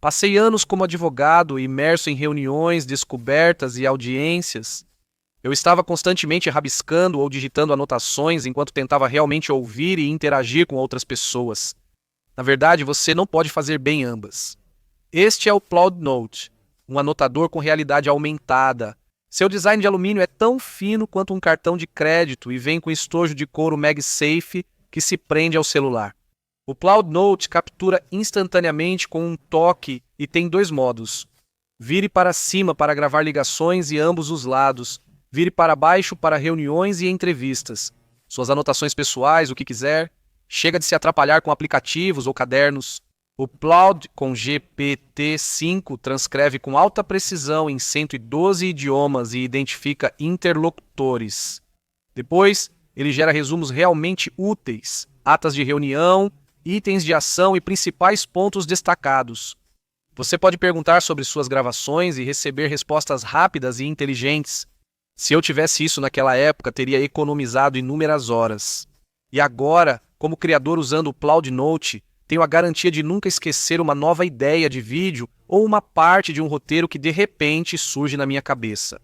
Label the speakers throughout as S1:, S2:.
S1: Passei anos como advogado, imerso em reuniões, descobertas e audiências. Eu estava constantemente rabiscando ou digitando anotações enquanto tentava realmente ouvir e interagir com outras pessoas. Na verdade, você não pode fazer bem ambas. Este é o Cloud Note, um anotador com realidade aumentada. Seu design de alumínio é tão fino quanto um cartão de crédito e vem com estojo de couro MagSafe que se prende ao celular. O Cloud Note captura instantaneamente com um toque e tem dois modos. Vire para cima para gravar ligações e ambos os lados. Vire para baixo para reuniões e entrevistas. Suas anotações pessoais, o que quiser. Chega de se atrapalhar com aplicativos ou cadernos. O Cloud com GPT-5 transcreve com alta precisão em 112 idiomas e identifica interlocutores. Depois, ele gera resumos realmente úteis, atas de reunião, itens de ação e principais pontos destacados. Você pode perguntar sobre suas gravações e receber respostas rápidas e inteligentes. Se eu tivesse isso naquela época, teria economizado inúmeras horas. E agora, como criador usando o Cloud Note, tenho a garantia de nunca esquecer uma nova ideia de vídeo ou uma parte de um roteiro que de repente surge na minha cabeça.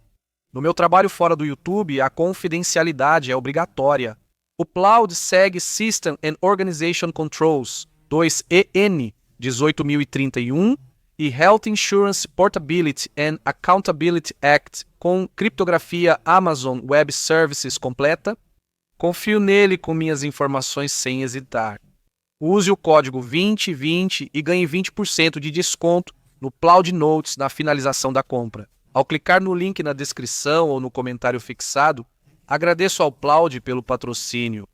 S1: No meu trabalho fora do YouTube, a confidencialidade é obrigatória. O Cloud segue System and Organization Controls 2EN 18031 e Health Insurance Portability and Accountability Act com criptografia Amazon Web Services completa. Confio nele com minhas informações sem hesitar. Use o código 2020 e ganhe 20% de desconto no Cloud Notes na finalização da compra. Ao clicar no link na descrição ou no comentário fixado, agradeço ao Cloud pelo patrocínio.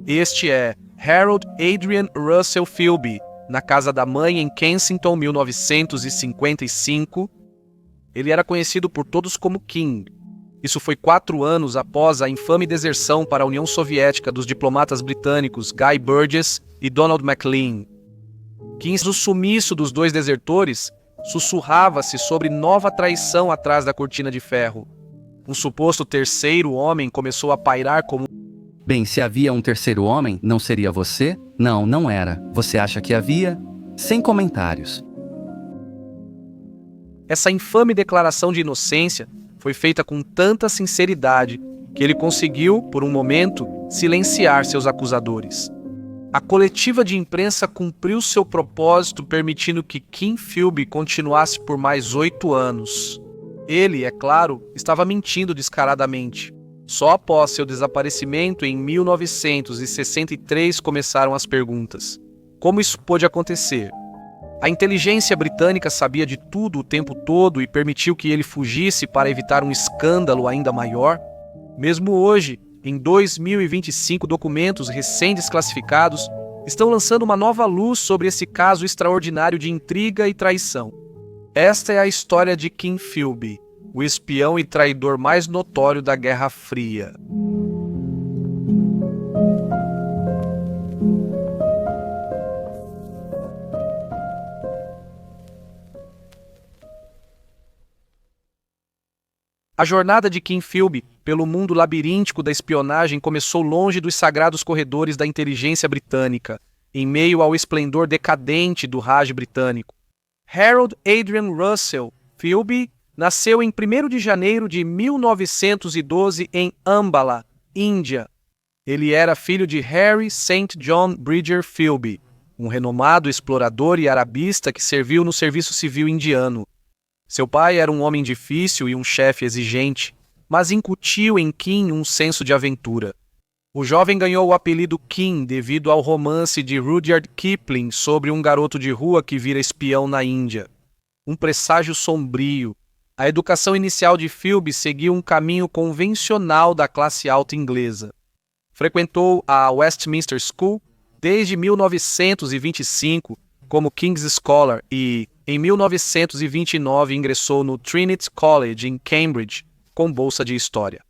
S1: Este é Harold Adrian Russell Philby, na casa da mãe em Kensington, 1955. Ele era conhecido por todos como King. Isso foi 4 anos após a infame deserção para a União Soviética dos diplomatas britânicos Guy Burgess e Donald Maclean. O sumiço dos dois desertores, sussurrava-se sobre nova traição atrás da cortina de ferro. Um suposto terceiro homem começou a pairar como...
S2: Bem, se havia um terceiro homem, não seria você? Não, não era. Você acha que havia? Sem comentários.
S1: Essa infame declaração de inocência foi feita com tanta sinceridade que ele conseguiu, por um momento, silenciar seus acusadores. A coletiva de imprensa cumpriu seu propósito, permitindo que King Philby continuasse por mais 8 anos. Ele, é claro, estava mentindo descaradamente. Só após seu desaparecimento em 1963 começaram as perguntas. Como isso pôde acontecer? A inteligência britânica sabia de tudo o tempo todo e permitiu que ele fugisse para evitar um escândalo ainda maior? Mesmo hoje, em 2025, documentos recém-desclassificados estão lançando uma nova luz sobre esse caso extraordinário de intriga e traição. Esta é a história de King Philby, o espião e traidor mais notório da Guerra Fria. A jornada de King Philby pelo mundo labiríntico da espionagem começou longe dos sagrados corredores da inteligência britânica, em meio ao esplendor decadente do Raj britânico. Harold Adrian Russell Philby nasceu em 1º de janeiro de 1912 em Ambala, Índia. Ele era filho de Harry St. John Bridger Philby, um renomado explorador e arabista que serviu no serviço civil indiano. Seu pai era um homem difícil e um chefe exigente, mas incutiu em King um senso de aventura. O jovem ganhou o apelido King devido ao romance de Rudyard Kipling sobre um garoto de rua que vira espião na Índia. Um presságio sombrio. A educação inicial de Philby seguiu um caminho convencional da classe alta inglesa. Frequentou a Westminster School desde 1925 como King's Scholar e, em 1929, ingressou no Trinity College em Cambridge com bolsa de História.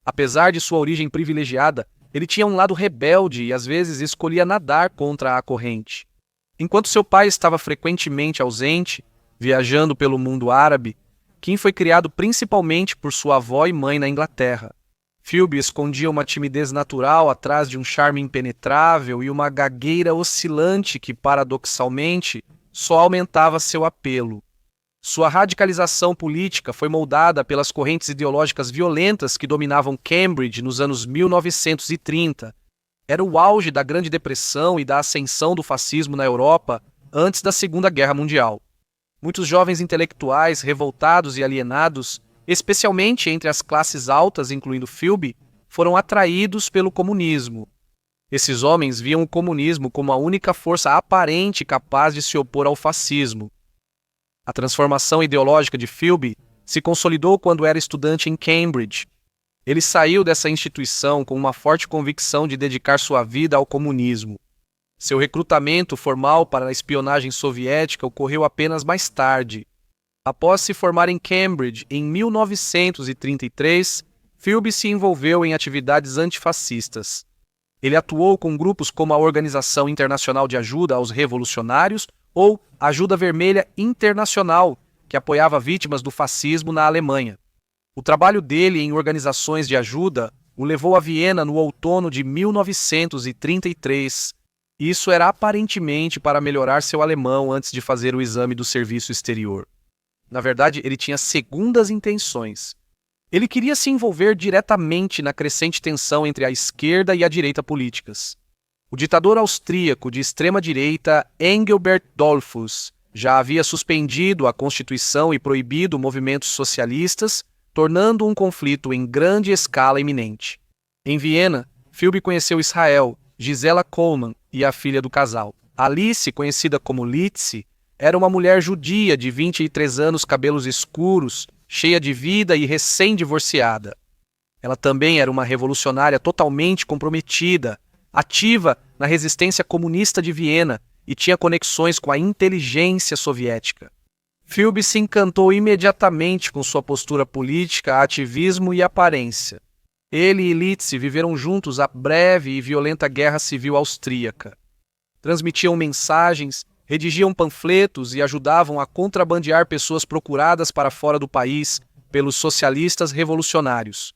S1: Apesar de sua origem privilegiada, ele tinha um lado rebelde e às vezes escolhia nadar contra a corrente. Enquanto seu pai estava frequentemente ausente, viajando pelo mundo árabe, King foi criado principalmente por sua avó e mãe na Inglaterra. Philby escondia uma timidez natural atrás de um charme impenetrável e uma gagueira oscilante que, paradoxalmente, só aumentava seu apelo. Sua radicalização política foi moldada pelas correntes ideológicas violentas que dominavam Cambridge nos anos 1930. Era o auge da Grande Depressão e da ascensão do fascismo na Europa antes da Segunda Guerra Mundial. Muitos jovens intelectuais revoltados e alienados, especialmente entre as classes altas, incluindo Philby, foram atraídos pelo comunismo. Esses homens viam o comunismo como a única força aparente capaz de se opor ao fascismo. A transformação ideológica de Philby se consolidou quando era estudante em Cambridge. Ele saiu dessa instituição com uma forte convicção de dedicar sua vida ao comunismo. Seu recrutamento formal para a espionagem soviética ocorreu apenas mais tarde. Após se formar em Cambridge em 1933, Philby se envolveu em atividades antifascistas. Ele atuou com grupos como a Organização Internacional de Ajuda aos Revolucionários ou Ajuda Vermelha Internacional, que apoiava vítimas do fascismo na Alemanha. O trabalho dele em organizações de ajuda o levou a Viena no outono de 1933. Isso era aparentemente para melhorar seu alemão antes de fazer o exame do serviço exterior. Na verdade, ele tinha segundas intenções. Ele queria se envolver diretamente na crescente tensão entre a esquerda e a direita políticas. O ditador austríaco de extrema-direita Engelbert Dollfuss já havia suspendido a Constituição e proibido movimentos socialistas, tornando um conflito em grande escala iminente. Em Viena, Philby conheceu Israel, Gisela Coleman e a filha do casal. Alice, conhecida como Litzy, era uma mulher judia de 23 anos, cabelos escuros, cheia de vida e recém-divorciada. Ela também era uma revolucionária totalmente comprometida, ativa na resistência comunista de Viena e tinha conexões com a inteligência soviética. Philby se encantou imediatamente com sua postura política, ativismo e aparência. Ele e Litzy viveram juntos a breve e violenta Guerra Civil Austríaca. Transmitiam mensagens, redigiam panfletos e ajudavam a contrabandear pessoas procuradas para fora do país pelos socialistas revolucionários.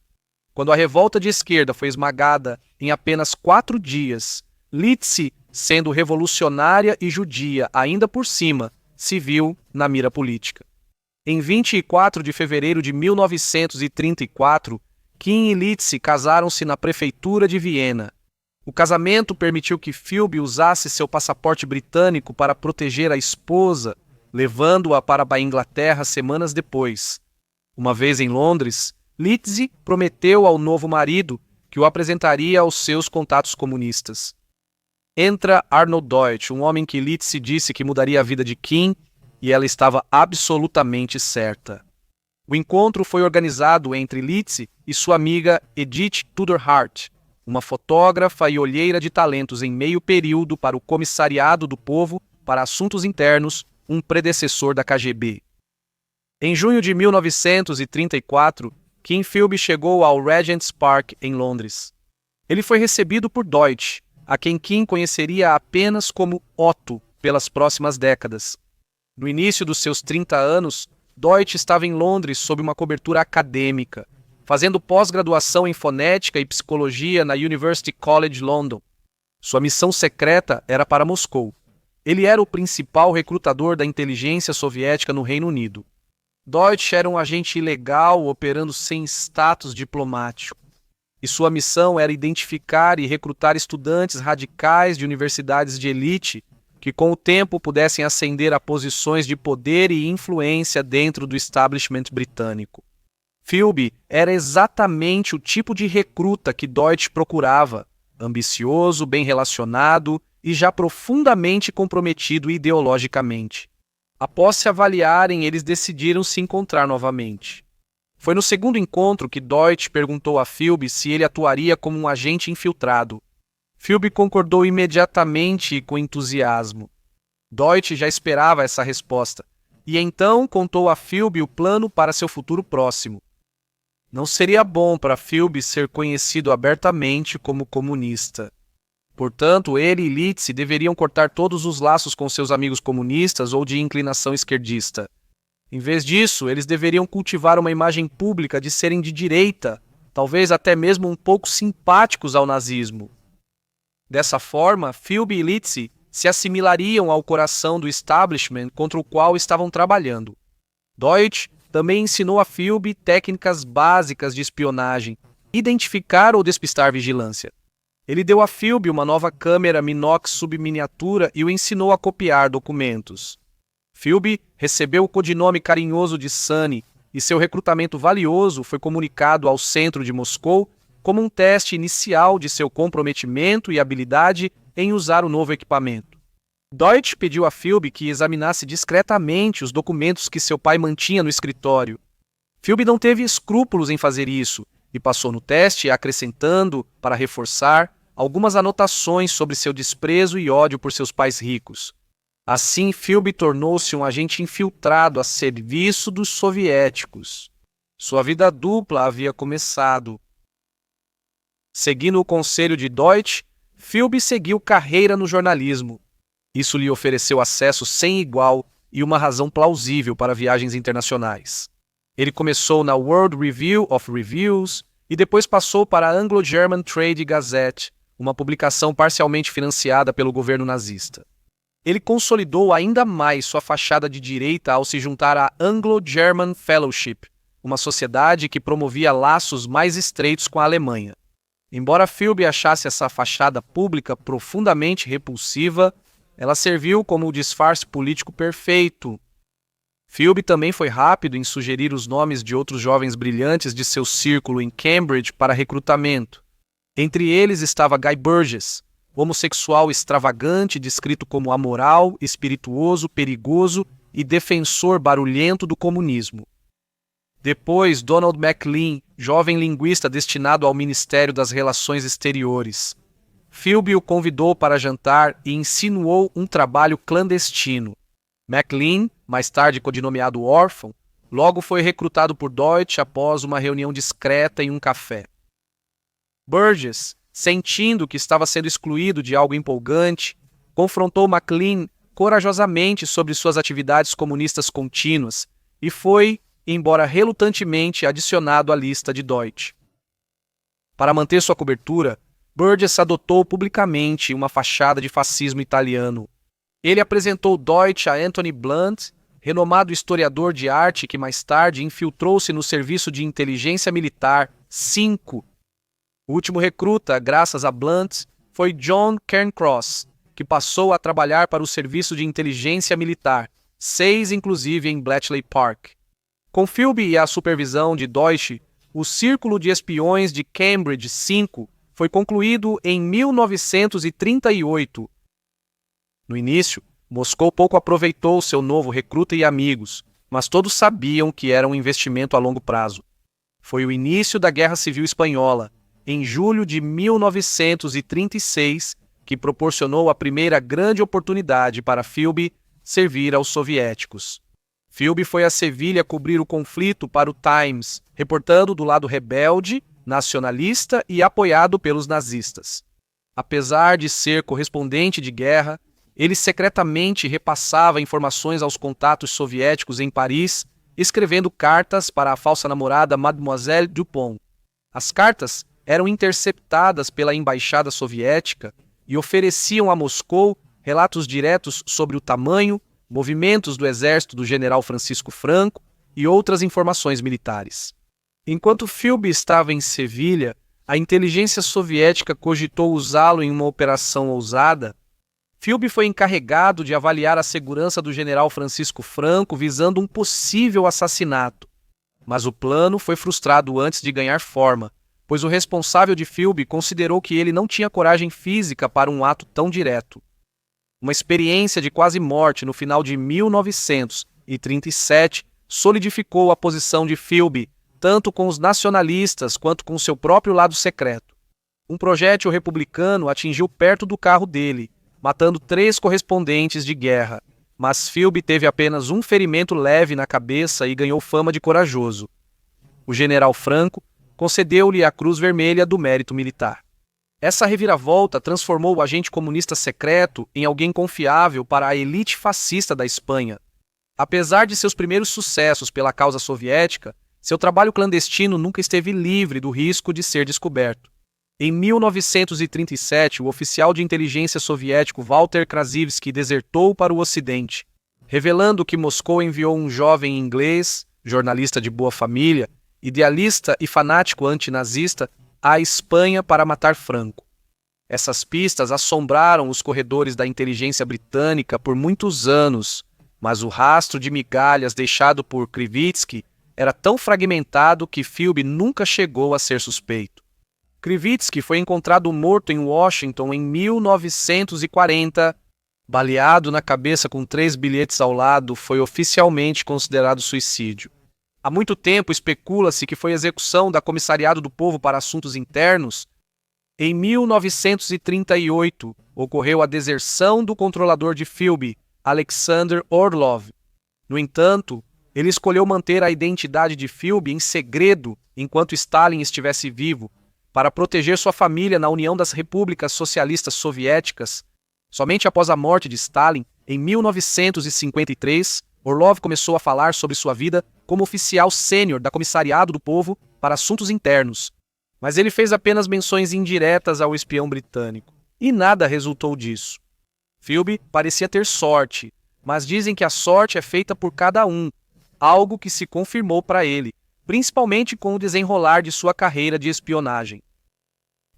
S1: Quando a revolta de esquerda foi esmagada em apenas 4 dias, Litzy, sendo revolucionária e judia ainda por cima, se viu na mira política. Em 24 de fevereiro de 1934, Kim e Litzy casaram-se na prefeitura de Viena. O casamento permitiu que Philby usasse seu passaporte britânico para proteger a esposa, levando-a para a Inglaterra semanas depois. Uma vez em Londres, Litzy prometeu ao novo marido que o apresentaria aos seus contatos comunistas. Entra Arnold Deutsch, um homem que Litzy disse que mudaria a vida de Kim, e ela estava absolutamente certa. O encontro foi organizado entre Litzy e sua amiga Edith Tudor Hart, uma fotógrafa e olheira de talentos em meio período para o Comissariado do Povo para Assuntos Internos, um predecessor da KGB. Em junho de 1934, Kim Philby chegou ao Regent's Park, em Londres. Ele foi recebido por Deutsch, a quem Kim conheceria apenas como Otto pelas próximas décadas. No início dos seus 30 anos, Deutsch estava em Londres sob uma cobertura acadêmica, fazendo pós-graduação em fonética e psicologia na University College London. Sua missão secreta era para Moscou. Ele era o principal recrutador da inteligência soviética no Reino Unido. Deutsch era um agente ilegal operando sem status diplomático, e sua missão era identificar e recrutar estudantes radicais de universidades de elite que com o tempo pudessem ascender a posições de poder e influência dentro do establishment britânico. Philby era exatamente o tipo de recruta que Deutsch procurava, ambicioso, bem relacionado e já profundamente comprometido ideologicamente. Após se avaliarem, eles decidiram se encontrar novamente. Foi no segundo encontro que Deutsch perguntou a Philby se ele atuaria como um agente infiltrado. Philby concordou imediatamente e com entusiasmo. Deutsch já esperava essa resposta, e então contou a Philby o plano para seu futuro próximo. Não seria bom para Philby ser conhecido abertamente como comunista. Portanto, ele e Litzy deveriam cortar todos os laços com seus amigos comunistas ou de inclinação esquerdista. Em vez disso, eles deveriam cultivar uma imagem pública de serem de direita, talvez até mesmo um pouco simpáticos ao nazismo. Dessa forma, Philby e Litzy se assimilariam ao coração do establishment contra o qual estavam trabalhando. Deutsch também ensinou a Philby técnicas básicas de espionagem, identificar ou despistar vigilância. Ele deu a Philby uma nova câmera Minox subminiatura e o ensinou a copiar documentos. Philby recebeu o codinome carinhoso de Sunny e seu recrutamento valioso foi comunicado ao centro de Moscou como um teste inicial de seu comprometimento e habilidade em usar o novo equipamento. Deutsch pediu a Philby que examinasse discretamente os documentos que seu pai mantinha no escritório. Philby não teve escrúpulos em fazer isso e passou no teste acrescentando, para reforçar, algumas anotações sobre seu desprezo e ódio por seus pais ricos. Assim, Philby tornou-se um agente infiltrado a serviço dos soviéticos. Sua vida dupla havia começado. Seguindo o conselho de Deutsch, Philby seguiu carreira no jornalismo. Isso lhe ofereceu acesso sem igual e uma razão plausível para viagens internacionais. Ele começou na World Review of Reviews e depois passou para a Anglo-German Trade Gazette, uma publicação parcialmente financiada pelo governo nazista. Ele consolidou ainda mais sua fachada de direita ao se juntar à Anglo-German Fellowship, uma sociedade que promovia laços mais estreitos com a Alemanha. Embora Philby achasse essa fachada pública profundamente repulsiva, ela serviu como o disfarce político perfeito. Philby também foi rápido em sugerir os nomes de outros jovens brilhantes de seu círculo em Cambridge para recrutamento. Entre eles estava Guy Burgess, homossexual extravagante descrito como amoral, espirituoso, perigoso e defensor barulhento do comunismo. Depois, Donald Maclean, jovem linguista destinado ao Ministério das Relações Exteriores. Philby o convidou para jantar e insinuou um trabalho clandestino. Maclean, mais tarde codinomeado Órfão, logo foi recrutado por Deutsch após uma reunião discreta em um café. Burgess, sentindo que estava sendo excluído de algo empolgante, confrontou Maclean corajosamente sobre suas atividades comunistas contínuas e foi, embora relutantemente, adicionado à lista de Deutsch. Para manter sua cobertura, Burgess adotou publicamente uma fachada de fascismo italiano. Ele apresentou Deutsch a Anthony Blunt, renomado historiador de arte que mais tarde infiltrou-se no Serviço de Inteligência Militar 5. O último recruta, graças a Blunt, foi John Cairncross, que passou a trabalhar para o Serviço de Inteligência Militar 6, inclusive em Bletchley Park. Com Philby e a supervisão de Deutsch, o Círculo de Espiões de Cambridge 5 foi concluído em 1938. No início, Moscou pouco aproveitou seu novo recruta e amigos, mas todos sabiam que era um investimento a longo prazo. Foi o início da Guerra Civil Espanhola, em julho de 1936, que proporcionou a primeira grande oportunidade para Philby servir aos soviéticos. Philby foi a Sevilha cobrir o conflito para o Times, reportando do lado rebelde, nacionalista e apoiado pelos nazistas. Apesar de ser correspondente de guerra, ele secretamente repassava informações aos contatos soviéticos em Paris, escrevendo cartas para a falsa namorada Mademoiselle Dupont. As cartas eram interceptadas pela embaixada soviética e ofereciam a Moscou relatos diretos sobre o tamanho, movimentos do exército do general Francisco Franco e outras informações militares. Enquanto Philby estava em Sevilha, a inteligência soviética cogitou usá-lo em uma operação ousada. Philby foi encarregado de avaliar a segurança do general Francisco Franco visando um possível assassinato. Mas o plano foi frustrado antes de ganhar forma, pois o responsável de Philby considerou que ele não tinha coragem física para um ato tão direto. Uma experiência de quase morte no final de 1937 solidificou a posição de Philby, tanto com os nacionalistas quanto com seu próprio lado secreto. Um projétil republicano atingiu perto do carro dele, matando 3 correspondentes de guerra, mas Philby teve apenas um ferimento leve na cabeça e ganhou fama de corajoso. O general Franco concedeu-lhe a Cruz Vermelha do Mérito Militar. Essa reviravolta transformou o agente comunista secreto em alguém confiável para a elite fascista da Espanha. Apesar de seus primeiros sucessos pela causa soviética, Seu trabalho clandestino nunca esteve livre do risco de ser descoberto. Em 1937, o oficial de inteligência soviético Walter Krasivsky desertou para o Ocidente, revelando que Moscou enviou um jovem inglês, jornalista de boa família, idealista e fanático antinazista, à Espanha para matar Franco. Essas pistas assombraram os corredores da inteligência britânica por muitos anos, mas o rastro de migalhas deixado por Krivitsky era tão fragmentado que Philby nunca chegou a ser suspeito. Krivitsky foi encontrado morto em Washington em 1940. Baleado na cabeça com 3 bilhetes ao lado, foi oficialmente considerado suicídio. Há muito tempo especula-se que foi execução da Comissariado do Povo para Assuntos Internos. Em 1938, ocorreu a deserção do controlador de Philby, Alexander Orlov. No entanto, ele escolheu manter a identidade de Philby em segredo enquanto Stalin estivesse vivo, para proteger sua família na União das Repúblicas Socialistas Soviéticas. Somente após a morte de Stalin, em 1953, Orlov começou a falar sobre sua vida como oficial sênior da Comissariado do Povo para Assuntos Internos. Mas ele fez apenas menções indiretas ao espião britânico, e nada resultou disso. Philby parecia ter sorte, mas dizem que a sorte é feita por cada um, algo que se confirmou para ele, principalmente com o desenrolar de sua carreira de espionagem.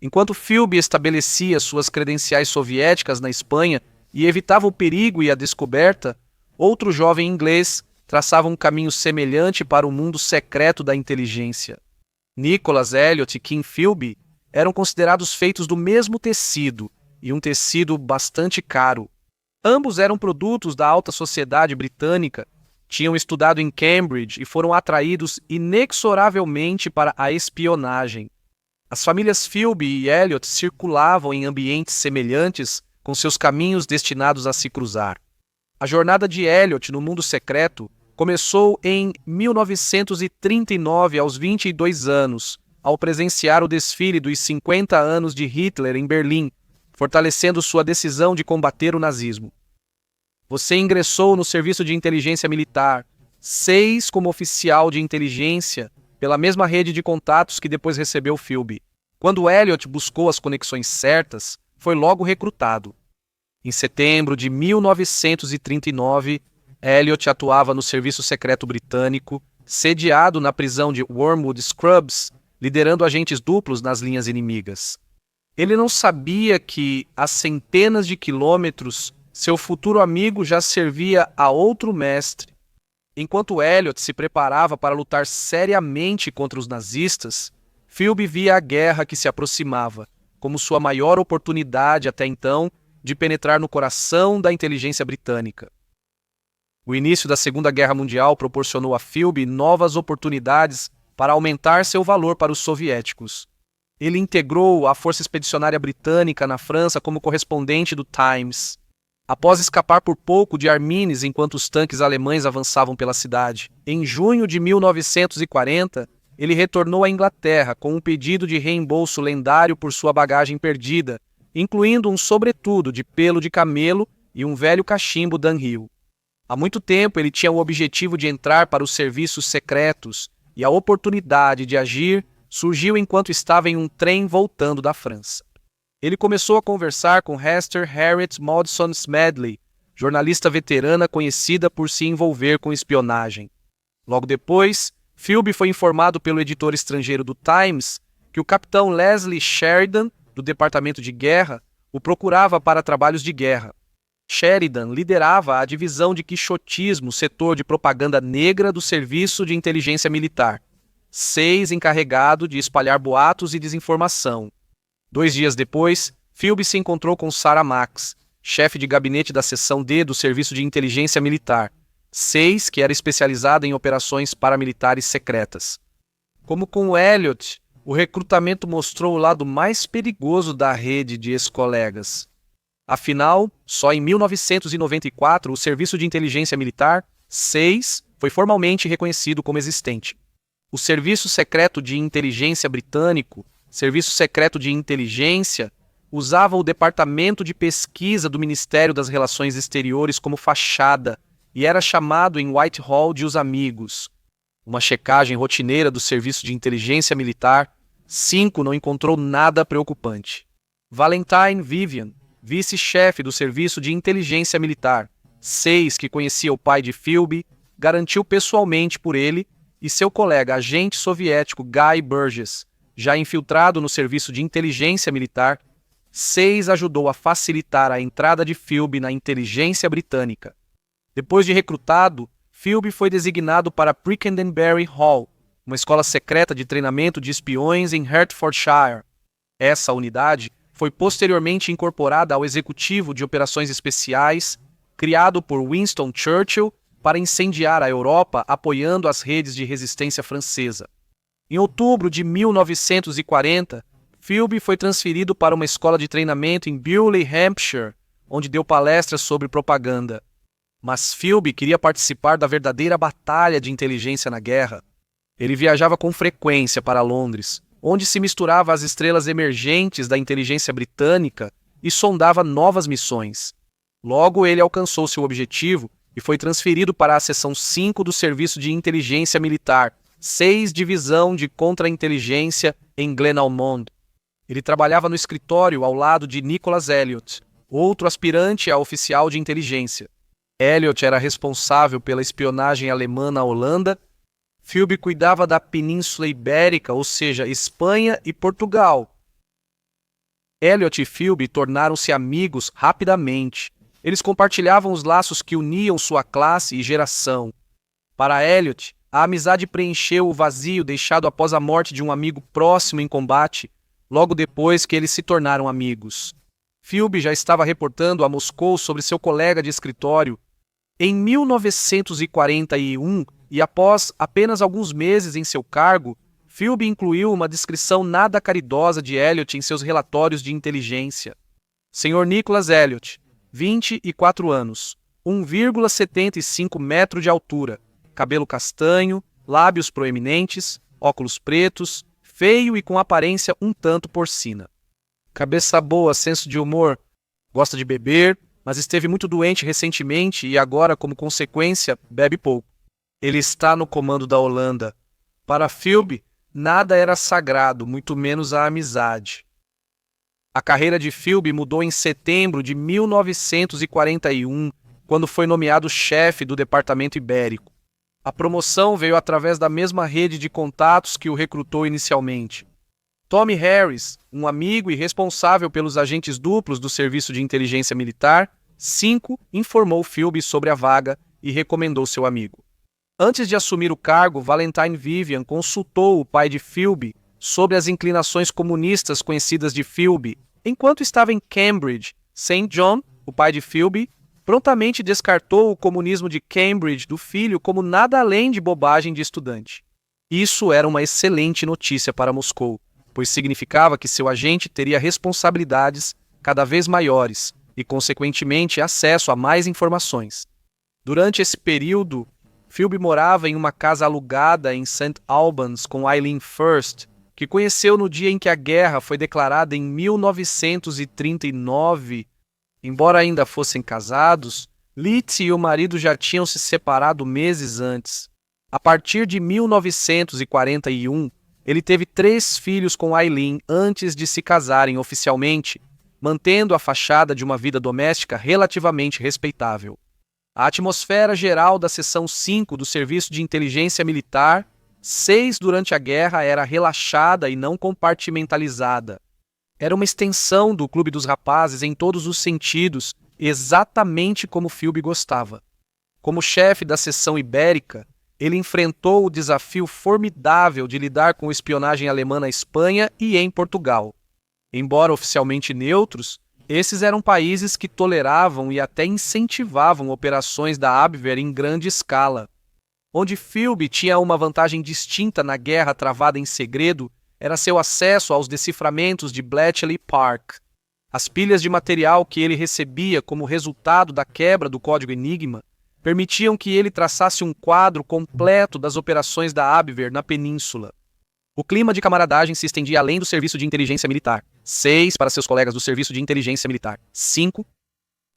S1: Enquanto Philby estabelecia suas credenciais soviéticas na Espanha e evitava o perigo e a descoberta, outro jovem inglês traçava um caminho semelhante para o mundo secreto da inteligência. Nicholas Elliot e Kim Philby eram considerados feitos do mesmo tecido, e um tecido bastante caro. Ambos eram produtos da alta sociedade britânica, tinham estudado em Cambridge e foram atraídos inexoravelmente para a espionagem. As famílias Philby e Elliot circulavam em ambientes semelhantes, com seus caminhos destinados a se cruzar. A jornada de Elliot no mundo secreto começou em 1939, aos 22 anos, ao presenciar o desfile dos 50 anos de Hitler em Berlim, fortalecendo sua decisão de combater o nazismo. Você ingressou no serviço de inteligência militar, 6 como oficial de inteligência, pela mesma rede de contatos que depois recebeu Philby. Quando Elliot buscou as conexões certas, foi logo recrutado. Em setembro de 1939, Elliot atuava no Serviço Secreto Britânico, sediado na prisão de Wormwood Scrubs, liderando agentes duplos nas linhas inimigas. Ele não sabia que, a centenas de quilômetros, seu futuro amigo já servia a outro mestre. Enquanto Elliot se preparava para lutar seriamente contra os nazistas, Philby via a guerra que se aproximava como sua maior oportunidade até então de penetrar no coração da inteligência britânica. O início da Segunda Guerra Mundial proporcionou a Philby novas oportunidades para aumentar seu valor para os soviéticos. Ele integrou a Força Expedicionária Britânica na França como correspondente do Times. Após escapar por pouco de Armines enquanto os tanques alemães avançavam pela cidade, em junho de 1940, ele retornou à Inglaterra com um pedido de reembolso lendário por sua bagagem perdida, incluindo um sobretudo de pelo de camelo e um velho cachimbo Dunhill. Há muito tempo ele tinha o objetivo de entrar para os serviços secretos, e a oportunidade de agir surgiu enquanto estava em um trem voltando da França. Ele começou a conversar com Hester Harriet Maudson Smedley, jornalista veterana conhecida por se envolver com espionagem. Logo depois, Philby foi informado pelo editor estrangeiro do Times que o capitão Leslie Sheridan, do Departamento de Guerra, o procurava para trabalhos de guerra. Sheridan liderava a divisão de quixotismo, setor de propaganda negra do Serviço de Inteligência Militar, 6 encarregado de espalhar boatos e desinformação. 2 dias depois, Philby se encontrou com Sarah Max, chefe de gabinete da seção D do Serviço de Inteligência Militar, 6 que era especializada em operações paramilitares secretas. Como com Elliot, o recrutamento mostrou o lado mais perigoso da rede de ex-colegas. Afinal, só em 1994 o Serviço de Inteligência Militar, 6, foi formalmente reconhecido como existente. O Serviço Secreto de Inteligência Britânico, Serviço Secreto de Inteligência, usava o Departamento de Pesquisa do Ministério das Relações Exteriores como fachada e era chamado em Whitehall de Os Amigos. uma checagem rotineira do Serviço de Inteligência Militar, 5 não encontrou nada preocupante. Valentine Vivian, vice-chefe do Serviço de Inteligência Militar, 6, que conhecia o pai de Philby, garantiu pessoalmente por ele e seu colega agente soviético Guy Burgess, já infiltrado no Serviço de Inteligência Militar, 6 ajudou a facilitar a entrada de Philby na inteligência britânica. Depois de recrutado, Philby foi designado para Prebendarybury Hall, uma escola secreta de treinamento de espiões em Hertfordshire. Essa unidade foi posteriormente incorporada ao Executivo de Operações Especiais, criado por Winston Churchill para incendiar a Europa apoiando as redes de resistência francesa. Em outubro de 1940, Philby foi transferido para uma escola de treinamento em Bewley, Hampshire, onde deu palestras sobre propaganda. Mas Philby queria participar da verdadeira batalha de inteligência na guerra. Ele viajava com frequência para Londres, onde se misturava às estrelas emergentes da inteligência britânica e sondava novas missões. Logo ele alcançou seu objetivo e foi transferido para a seção 5 do Serviço de Inteligência Militar, 6 Divisão de Contra-Inteligência em Glenalmond. Ele trabalhava no escritório ao lado de Nicholas Elliot, outro aspirante a oficial de inteligência. Elliot era responsável pela espionagem alemã na Holanda. Philby cuidava da Península Ibérica, ou seja, Espanha e Portugal. Elliot e Philby tornaram-se amigos rapidamente. Eles compartilhavam os laços que uniam sua classe e geração. Para Elliot, a amizade preencheu o vazio deixado após a morte de um amigo próximo em combate, logo depois que eles se tornaram amigos. Philby já estava reportando a Moscou sobre seu colega de escritório. Em 1941, e após apenas alguns meses em seu cargo, Philby incluiu uma descrição nada caridosa de Elliot em seus relatórios de inteligência. Sr. Nicholas Elliot, 24 anos, 1,75 metro de altura, cabelo castanho, lábios proeminentes, óculos pretos, feio e com aparência um tanto porcina. Cabeça boa, senso de humor, gosta de beber, mas esteve muito doente recentemente e agora, como consequência, bebe pouco. Ele está no comando da Holanda. Para Philby, nada era sagrado, muito menos a amizade. A carreira de Philby mudou em setembro de 1941, quando foi nomeado chefe do Departamento Ibérico. A promoção veio através da mesma rede de contatos que o recrutou inicialmente. Tommy Harris, um amigo e responsável pelos agentes duplos do Serviço de Inteligência Militar, 5, informou Philby sobre a vaga e recomendou seu amigo. Antes de assumir o cargo, Valentine Vivian consultou o pai de Philby sobre as inclinações comunistas conhecidas de Philby. Enquanto estava em Cambridge, St. John, o pai de Philby, prontamente descartou o comunismo de Cambridge do filho como nada além de bobagem de estudante. Isso era uma excelente notícia para Moscou, pois significava que seu agente teria responsabilidades cada vez maiores e, consequentemente, acesso a mais informações. Durante esse período, Philby morava em uma casa alugada em St. Albans com Eileen First, que conheceu no dia em que a guerra foi declarada em 1939. Embora ainda fossem casados, Litz e o marido já tinham se separado meses antes. A partir de 1941, ele teve 3 filhos com Eileen antes de se casarem oficialmente, mantendo a fachada de uma vida doméstica relativamente respeitável. A atmosfera geral da seção 5 do Serviço de Inteligência Militar, 6 durante a guerra, era relaxada e não compartimentalizada. Era uma extensão do Clube dos Rapazes em todos os sentidos, exatamente como Philby gostava. Como chefe da seção ibérica, ele enfrentou o desafio formidável de lidar com a espionagem alemã na Espanha e em Portugal. Embora oficialmente neutros, esses eram países que toleravam e até incentivavam operações da Abwehr em grande escala. Onde Philby tinha uma vantagem distinta na guerra travada em segredo era seu acesso aos deciframentos de Bletchley Park. As pilhas de material que ele recebia como resultado da quebra do código Enigma permitiam que ele traçasse um quadro completo das operações da Abwehr na península. O clima de camaradagem se estendia além do Serviço de Inteligência Militar. 6 para seus colegas do Serviço de Inteligência Militar. 5.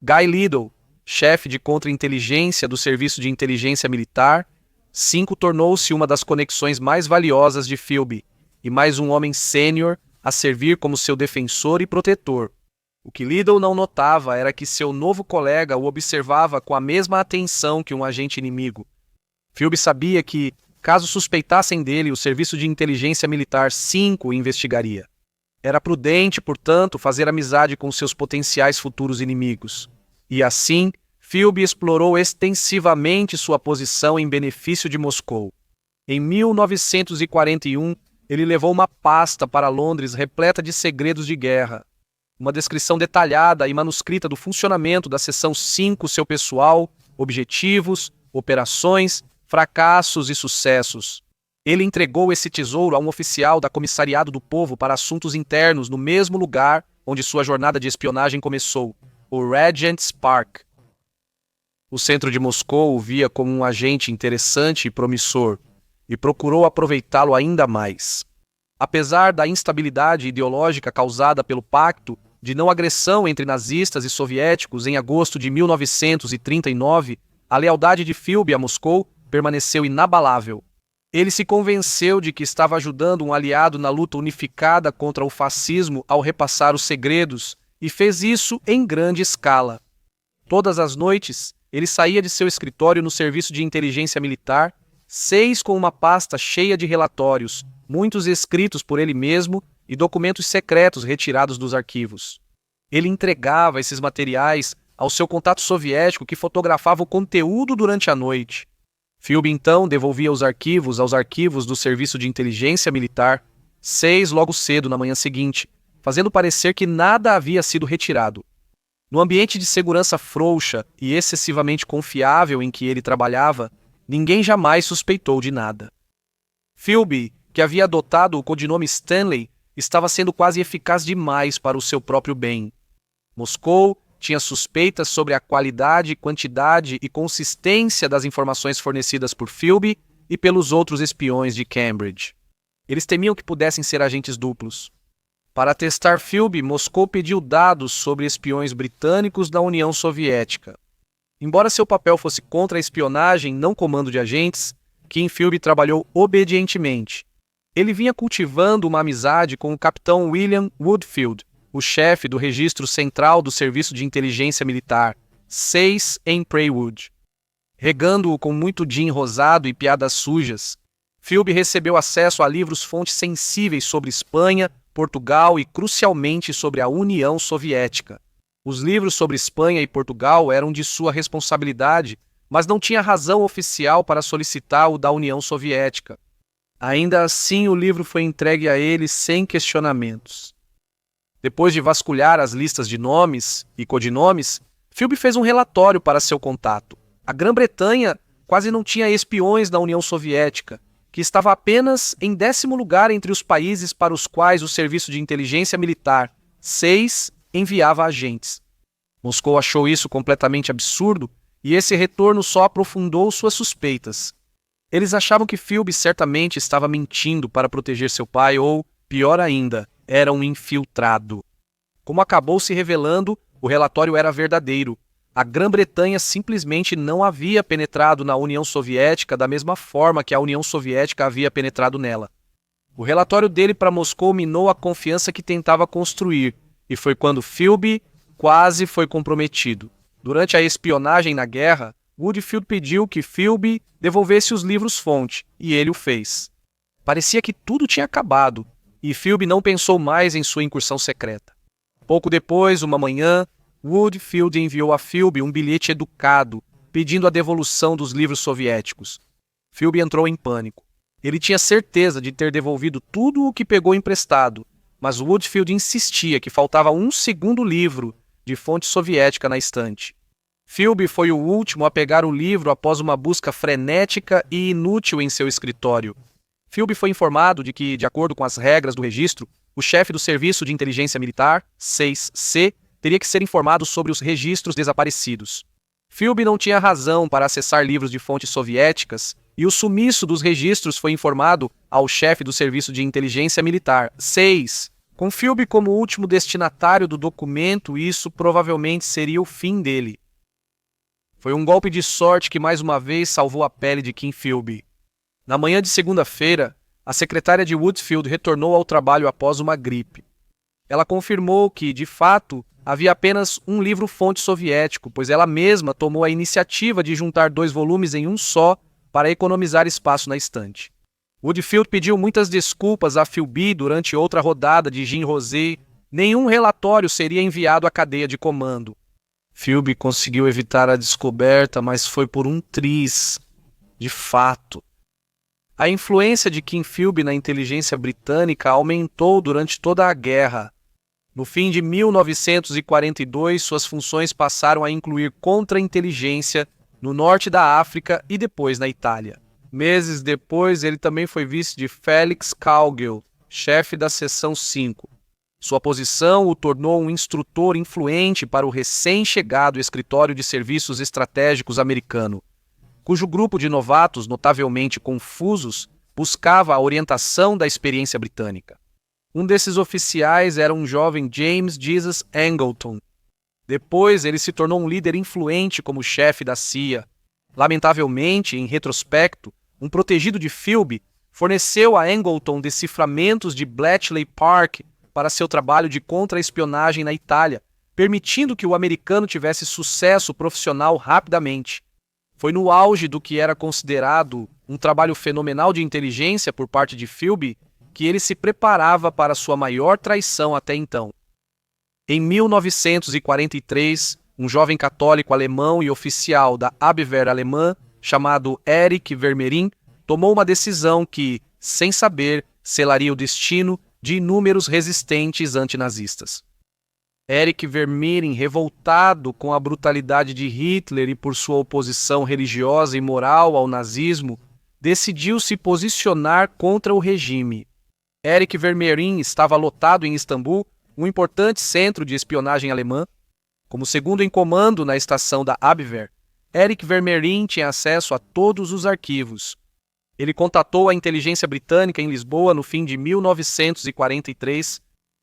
S1: Guy Liddell, chefe de contra-inteligência do Serviço de Inteligência Militar, 5 tornou-se uma das conexões mais valiosas de Philby, e mais um homem sênior a servir como seu defensor e protetor. O que Liddell não notava era que seu novo colega o observava com a mesma atenção que um agente inimigo. Philby sabia que, caso suspeitassem dele, o Serviço de Inteligência Militar 5 o investigaria. Era prudente, portanto, fazer amizade com seus potenciais futuros inimigos. E assim, Philby explorou extensivamente sua posição em benefício de Moscou. Em 1941, ele levou uma pasta para Londres repleta de segredos de guerra. Uma descrição detalhada e manuscrita do funcionamento da seção 5, seu pessoal, objetivos, operações, fracassos e sucessos. Ele entregou esse tesouro a um oficial da Comissariado do Povo para Assuntos Internos no mesmo lugar onde sua jornada de espionagem começou, o Regent's Park. O centro de Moscou o via como um agente interessante e promissor, e procurou aproveitá-lo ainda mais. Apesar da instabilidade ideológica causada pelo pacto de não agressão entre nazistas e soviéticos em agosto de 1939, a lealdade de Philby a Moscou permaneceu inabalável. Ele se convenceu de que estava ajudando um aliado na luta unificada contra o fascismo ao repassar os segredos, e fez isso em grande escala. Todas as noites, ele saía de seu escritório no Serviço de Inteligência Militar, 6 com uma pasta cheia de relatórios, muitos escritos por ele mesmo e documentos secretos retirados dos arquivos. Ele entregava esses materiais ao seu contato soviético que fotografava o conteúdo durante a noite. Philby então devolvia os arquivos aos arquivos do Serviço de Inteligência Militar, 6 logo cedo na manhã seguinte, fazendo parecer que nada havia sido retirado. No ambiente de segurança frouxa e excessivamente confiável em que ele trabalhava, ninguém jamais suspeitou de nada. Philby, que havia adotado o codinome Stanley, estava sendo quase eficaz demais para o seu próprio bem. Moscou tinha suspeitas sobre a qualidade, quantidade e consistência das informações fornecidas por Philby e pelos outros espiões de Cambridge. Eles temiam que pudessem ser agentes duplos. Para testar Philby, Moscou pediu dados sobre espiões britânicos da União Soviética. Embora seu papel fosse contra a espionagem, não comando de agentes, Kim Philby trabalhou obedientemente. Ele vinha cultivando uma amizade com o capitão William Woodfield, o chefe do registro central do Serviço de Inteligência Militar, 6 em Praywood. Regando-o com muito gin rosado e piadas sujas, Philby recebeu acesso a livros-fontes sensíveis sobre Espanha, Portugal e, crucialmente, sobre a União Soviética. Os livros sobre Espanha e Portugal eram de sua responsabilidade, mas não tinha razão oficial para solicitar o da União Soviética. Ainda assim, o livro foi entregue a ele sem questionamentos. Depois de vasculhar as listas de nomes e codinomes, Philby fez um relatório para seu contato. A Grã-Bretanha quase não tinha espiões da União Soviética, que estava apenas em 10º lugar entre os países para os quais o Serviço de Inteligência Militar 6 enviava agentes. Moscou achou isso completamente absurdo e esse retorno só aprofundou suas suspeitas. Eles achavam que Philby certamente estava mentindo para proteger seu pai ou, pior ainda, era um infiltrado. Como acabou se revelando, o relatório era verdadeiro. A Grã-Bretanha simplesmente não havia penetrado na União Soviética da mesma forma que a União Soviética havia penetrado nela. O relatório dele para Moscou minou a confiança que tentava construir, e foi quando Philby quase foi comprometido. Durante a espionagem na guerra, Woodfield pediu que Philby devolvesse os livros-fonte, e ele o fez. Parecia que tudo tinha acabado, e Philby não pensou mais em sua incursão secreta. Pouco depois, uma manhã, Woodfield enviou a Philby um bilhete educado, pedindo a devolução dos livros soviéticos. Philby entrou em pânico. Ele tinha certeza de ter devolvido tudo o que pegou emprestado, mas Woodfield insistia que faltava um segundo livro de fonte soviética na estante. Philby foi o último a pegar o livro após uma busca frenética e inútil em seu escritório. Philby foi informado de que, de acordo com as regras do registro, o chefe do Serviço de Inteligência Militar, 6C, teria que ser informado sobre os registros desaparecidos. Philby não tinha razão para acessar livros de fontes soviéticas, e o sumiço dos registros foi informado ao chefe do Serviço de Inteligência Militar, 6. Com Philby como último destinatário do documento, isso provavelmente seria o fim dele. Foi um golpe de sorte que mais uma vez salvou a pele de Kim Philby. Na manhã de segunda-feira, a secretária de Woodfield retornou ao trabalho após uma gripe. Ela confirmou que, de fato, havia apenas um livro-fonte soviético, pois ela mesma tomou a iniciativa de juntar 2 volumes em um só para economizar espaço na estante. Woodfield pediu muitas desculpas a Philby durante outra rodada de gin rosé. Nenhum relatório seria enviado à cadeia de comando. Philby conseguiu evitar a descoberta, mas foi por um triz. De fato. A influência de Kim Philby na inteligência britânica aumentou durante toda a guerra. No fim de 1942, suas funções passaram a incluir contra-inteligência no norte da África e depois na Itália. Meses depois, ele também foi vice de Felix Cowgill, chefe da Seção 5. Sua posição o tornou um instrutor influente para o recém-chegado Escritório de Serviços Estratégicos americano, cujo grupo de novatos, notavelmente confusos, buscava a orientação da experiência britânica. Um desses oficiais era um jovem James Jesus Angleton. Depois, ele se tornou um líder influente como chefe da CIA. Lamentavelmente, em retrospecto, um protegido de Philby forneceu a Angleton deciframentos de Bletchley Park para seu trabalho de contra-espionagem na Itália, permitindo que o americano tivesse sucesso profissional rapidamente. Foi no auge do que era considerado um trabalho fenomenal de inteligência por parte de Philby que ele se preparava para sua maior traição até então. Em 1943, um jovem católico alemão e oficial da Abwehr alemã, chamado Erich Vermerin, tomou uma decisão que, sem saber, selaria o destino de inúmeros resistentes antinazistas. Erich Vermerin, revoltado com a brutalidade de Hitler e por sua oposição religiosa e moral ao nazismo, decidiu se posicionar contra o regime. Erich Vermerin estava lotado em Istambul, um importante centro de espionagem alemã. Como segundo em comando na estação da Abwehr, Erich Vermerin tinha acesso a todos os arquivos. Ele contatou a inteligência britânica em Lisboa no fim de 1943.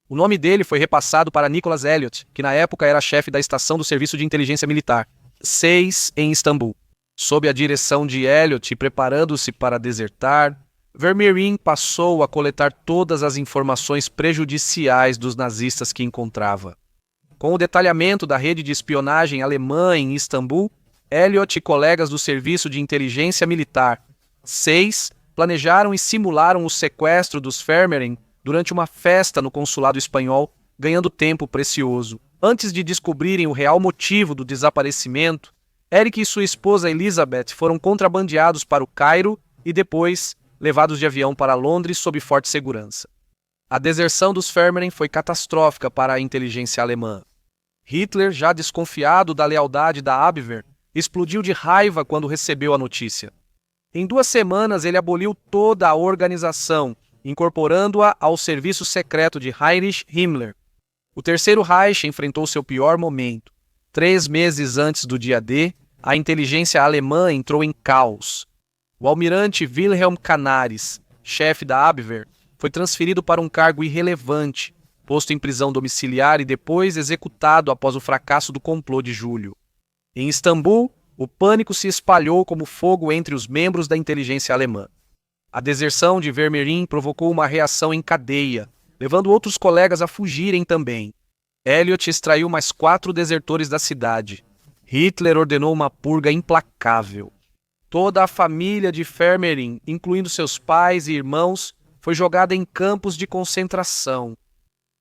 S1: O nome dele foi repassado para Nicholas Elliot, que na época era chefe da estação do Serviço de Inteligência Militar, 6 em Istambul. Sob a direção de Elliot e preparando-se para desertar, Vermerin passou a coletar todas as informações prejudiciais dos nazistas que encontrava. Com o detalhamento da rede de espionagem alemã em Istambul, Elliot e colegas do Serviço de Inteligência Militar, 6, planejaram e simularam o sequestro dos Vermerin durante uma festa no consulado espanhol, ganhando tempo precioso. Antes de descobrirem o real motivo do desaparecimento, Eric e sua esposa Elizabeth foram contrabandeados para o Cairo e depois levados de avião para Londres sob forte segurança. A deserção dos Vermerin foi catastrófica para a inteligência alemã. Hitler, já desconfiado da lealdade da Abwehr, explodiu de raiva quando recebeu a notícia. Em 2 semanas, ele aboliu toda a organização, incorporando-a ao serviço secreto de Heinrich Himmler. O Terceiro Reich enfrentou seu pior momento. 3 meses antes do dia D, a inteligência alemã entrou em caos. O almirante Wilhelm Canaris, chefe da Abwehr, foi transferido para um cargo irrelevante, posto em prisão domiciliar e depois executado após o fracasso do complô de julho. Em Istambul, o pânico se espalhou como fogo entre os membros da inteligência alemã. A deserção de Vermerin provocou uma reação em cadeia, levando outros colegas a fugirem também. Elliot extraiu mais 4 desertores da cidade. Hitler ordenou uma purga implacável. Toda a família de Vermerin, incluindo seus pais e irmãos, foi jogada em campos de concentração.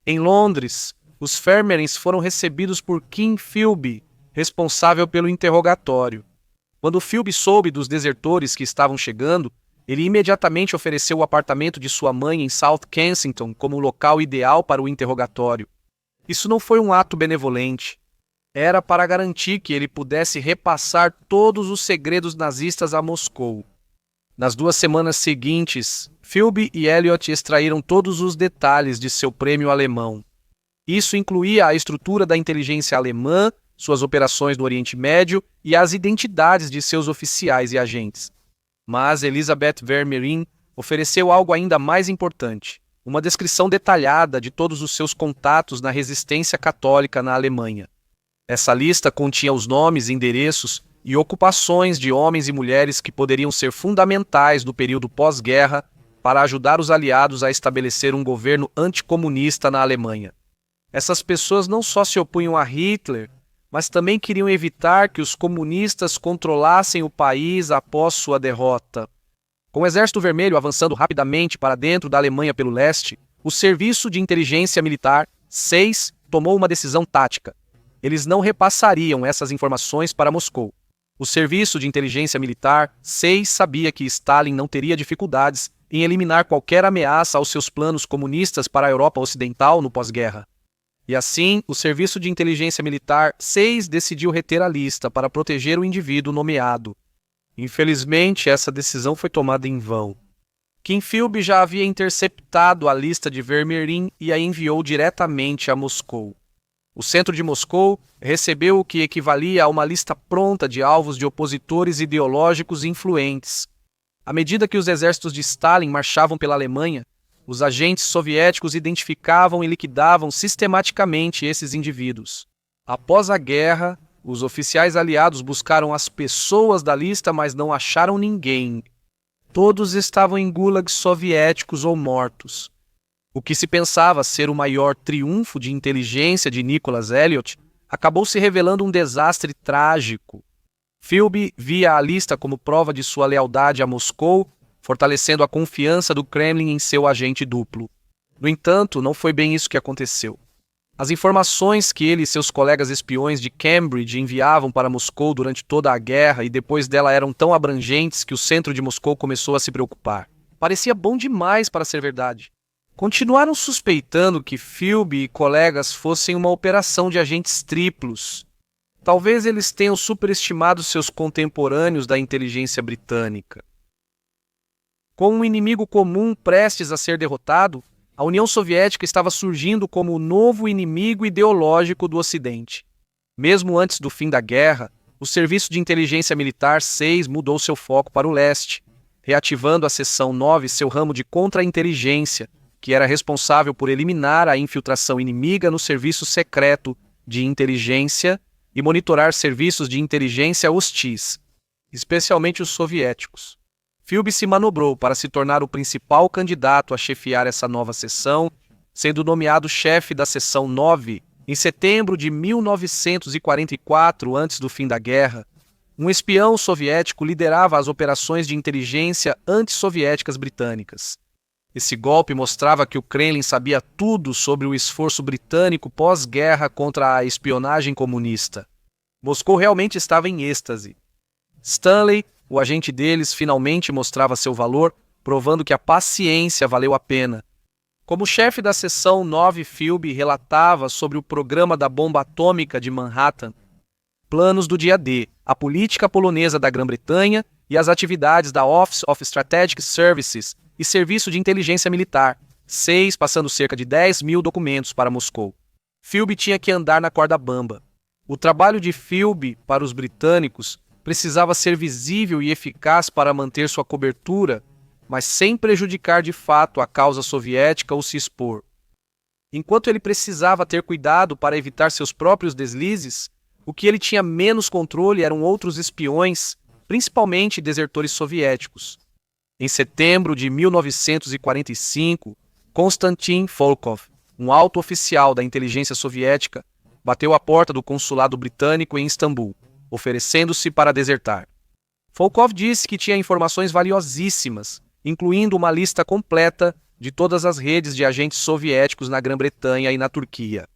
S1: Em Londres, os Vermerins foram recebidos por Kim Philby, responsável pelo interrogatório. Quando Philby soube dos desertores que estavam chegando, ele imediatamente ofereceu o apartamento de sua mãe em South Kensington como local ideal para o interrogatório. Isso não foi um ato benevolente. Era para garantir que ele pudesse repassar todos os segredos nazistas a Moscou. Nas 2 semanas seguintes, Philby e Elliot extraíram todos os detalhes de seu prêmio alemão. Isso incluía a estrutura da inteligência alemã, suas operações no Oriente Médio e as identidades de seus oficiais e agentes. Mas Elizabeth Vermerin ofereceu algo ainda mais importante, uma descrição detalhada de todos os seus contatos na resistência católica na Alemanha. Essa lista continha os nomes, endereços e ocupações de homens e mulheres que poderiam ser fundamentais no período pós-guerra para ajudar os aliados a estabelecer um governo anticomunista na Alemanha. Essas pessoas não só se opunham a Hitler, mas também queriam evitar que os comunistas controlassem o país após sua derrota. Com o Exército Vermelho avançando rapidamente para dentro da Alemanha pelo leste, o Serviço de Inteligência Militar 6 tomou uma decisão tática. Eles não repassariam essas informações para Moscou. O Serviço de Inteligência Militar 6 sabia que Stalin não teria dificuldades em eliminar qualquer ameaça aos seus planos comunistas para a Europa Ocidental no pós-guerra. E assim, o Serviço de Inteligência Militar 6 decidiu reter a lista para proteger o indivíduo nomeado. Infelizmente, essa decisão foi tomada em vão. Kim Philby já havia interceptado a lista de Vermeerin e a enviou diretamente a Moscou. O centro de Moscou recebeu o que equivalia a uma lista pronta de alvos de opositores ideológicos influentes. À medida que os exércitos de Stalin marchavam pela Alemanha, os agentes soviéticos identificavam e liquidavam sistematicamente esses indivíduos. Após a guerra, os oficiais aliados buscaram as pessoas da lista, mas não acharam ninguém. Todos estavam em gulags soviéticos ou mortos. O que se pensava ser o maior triunfo de inteligência de Nicholas Elliott acabou se revelando um desastre trágico. Philby via a lista como prova de sua lealdade a Moscou, fortalecendo a confiança do Kremlin em seu agente duplo. No entanto, não foi bem isso que aconteceu. As informações que ele e seus colegas espiões de Cambridge enviavam para Moscou durante toda a guerra e depois dela eram tão abrangentes que o centro de Moscou começou a se preocupar. Parecia bom demais para ser verdade. Continuaram suspeitando que Philby e colegas fossem uma operação de agentes triplos. Talvez eles tenham superestimado seus contemporâneos da inteligência britânica. Com um inimigo comum prestes a ser derrotado, a União Soviética estava surgindo como o novo inimigo ideológico do Ocidente. Mesmo antes do fim da guerra, o Serviço de Inteligência Militar 6 mudou seu foco para o leste, reativando a Seção 9 seu ramo de contra-inteligência, que era responsável por eliminar a infiltração inimiga no serviço secreto de inteligência e monitorar serviços de inteligência hostis, especialmente os soviéticos. Philby se manobrou para se tornar o principal candidato a chefiar essa nova seção, sendo nomeado chefe da Seção 9 em setembro de 1944, antes do fim da guerra. Um espião soviético liderava as operações de inteligência antissoviéticas britânicas. Esse golpe mostrava que o Kremlin sabia tudo sobre o esforço britânico pós-guerra contra a espionagem comunista. Moscou realmente estava em êxtase. Stanley, o agente deles, finalmente mostrava seu valor, provando que a paciência valeu a pena. Como chefe da seção 9, Philby relatava sobre o programa da bomba atômica de Manhattan, planos do dia D, a política polonesa da Grã-Bretanha e as atividades da Office of Strategic Services e Serviço de Inteligência Militar, 6 passando cerca de 10.000 documentos para Moscou. Philby tinha que andar na corda bamba. O trabalho de Philby para os britânicos precisava ser visível e eficaz para manter sua cobertura, mas sem prejudicar de fato a causa soviética ou se expor. Enquanto ele precisava ter cuidado para evitar seus próprios deslizes, o que ele tinha menos controle eram outros espiões, principalmente desertores soviéticos. Em setembro de 1945, Konstantin Volkov, um alto oficial da inteligência soviética, bateu à porta do consulado britânico em Istambul, oferecendo-se para desertar. Volkov disse que tinha informações valiosíssimas, incluindo uma lista completa de todas as redes de agentes soviéticos na Grã-Bretanha e na Turquia.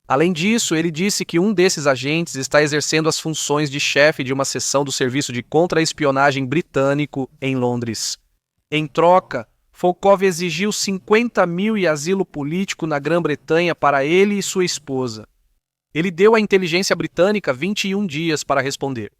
S1: Além disso, ele disse que um desses agentes está exercendo as funções de chefe de uma seção do Serviço de Contra-Espionagem britânico em Londres. Em troca, Volkov exigiu 50.000 e asilo político na Grã-Bretanha para ele e sua esposa. Ele deu à inteligência britânica 21 dias para responder.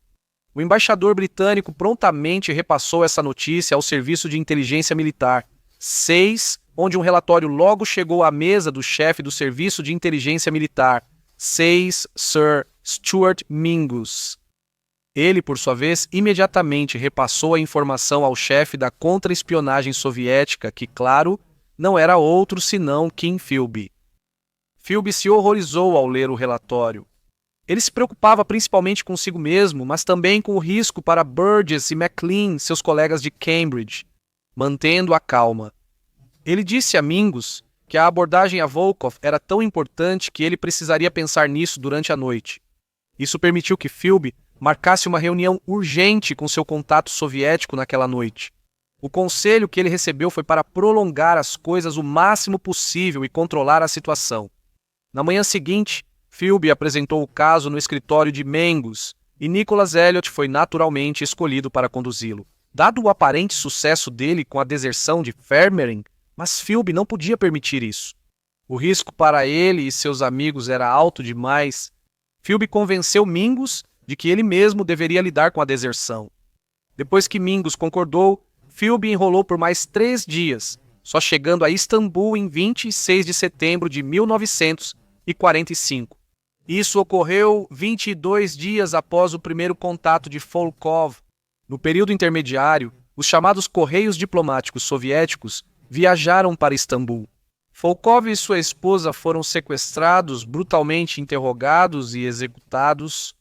S1: O embaixador britânico prontamente repassou essa notícia ao Serviço de Inteligência Militar 6, onde um relatório logo chegou à mesa do chefe do Serviço de Inteligência Militar 6, Sir Stuart Mingus. Ele, por sua vez, imediatamente repassou a informação ao chefe da contra-espionagem soviética, que, claro, não era outro senão Kim Philby. Philby se horrorizou ao ler o relatório. Ele se preocupava principalmente consigo mesmo, mas também com o risco para Burgess e Maclean, seus colegas de Cambridge, mantendo a calma. Ele disse a Mingus que a abordagem a Volkov era tão importante que ele precisaria pensar nisso durante a noite. Isso permitiu que Philby marcasse uma reunião urgente com seu contato soviético naquela noite. O conselho que ele recebeu foi para prolongar as coisas o máximo possível e controlar a situação. Na manhã seguinte, Philby apresentou o caso no escritório de Mingus e Nicholas Elliot foi naturalmente escolhido para conduzi-lo. Dado o aparente sucesso dele com a deserção de Fermering, mas Philby não podia permitir isso. O risco para ele e seus amigos era alto demais. Philby convenceu Mingus de que ele mesmo deveria lidar com a deserção. Depois que Mingus concordou, Philby enrolou por mais 3 dias, só chegando a Istambul em 26 de setembro de 1945. Isso ocorreu 22 dias após o primeiro contato de Volkov. No período intermediário, os chamados Correios Diplomáticos Soviéticos viajaram para Istambul. Volkov e sua esposa foram sequestrados, brutalmente interrogados e executados.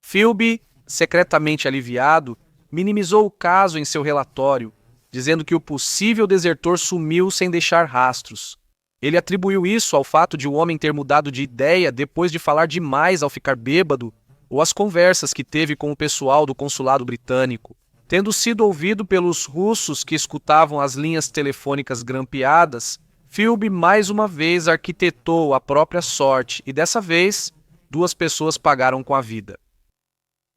S1: Philby, secretamente aliviado, minimizou o caso em seu relatório, dizendo que o possível desertor sumiu sem deixar rastros. Ele atribuiu isso ao fato de o homem ter mudado de ideia depois de falar demais ao ficar bêbado, ou às conversas que teve com o pessoal do consulado britânico. Tendo sido ouvido pelos russos que escutavam as linhas telefônicas grampeadas, Philby mais uma vez arquitetou a própria sorte e dessa vez 2 pessoas pagaram com a vida.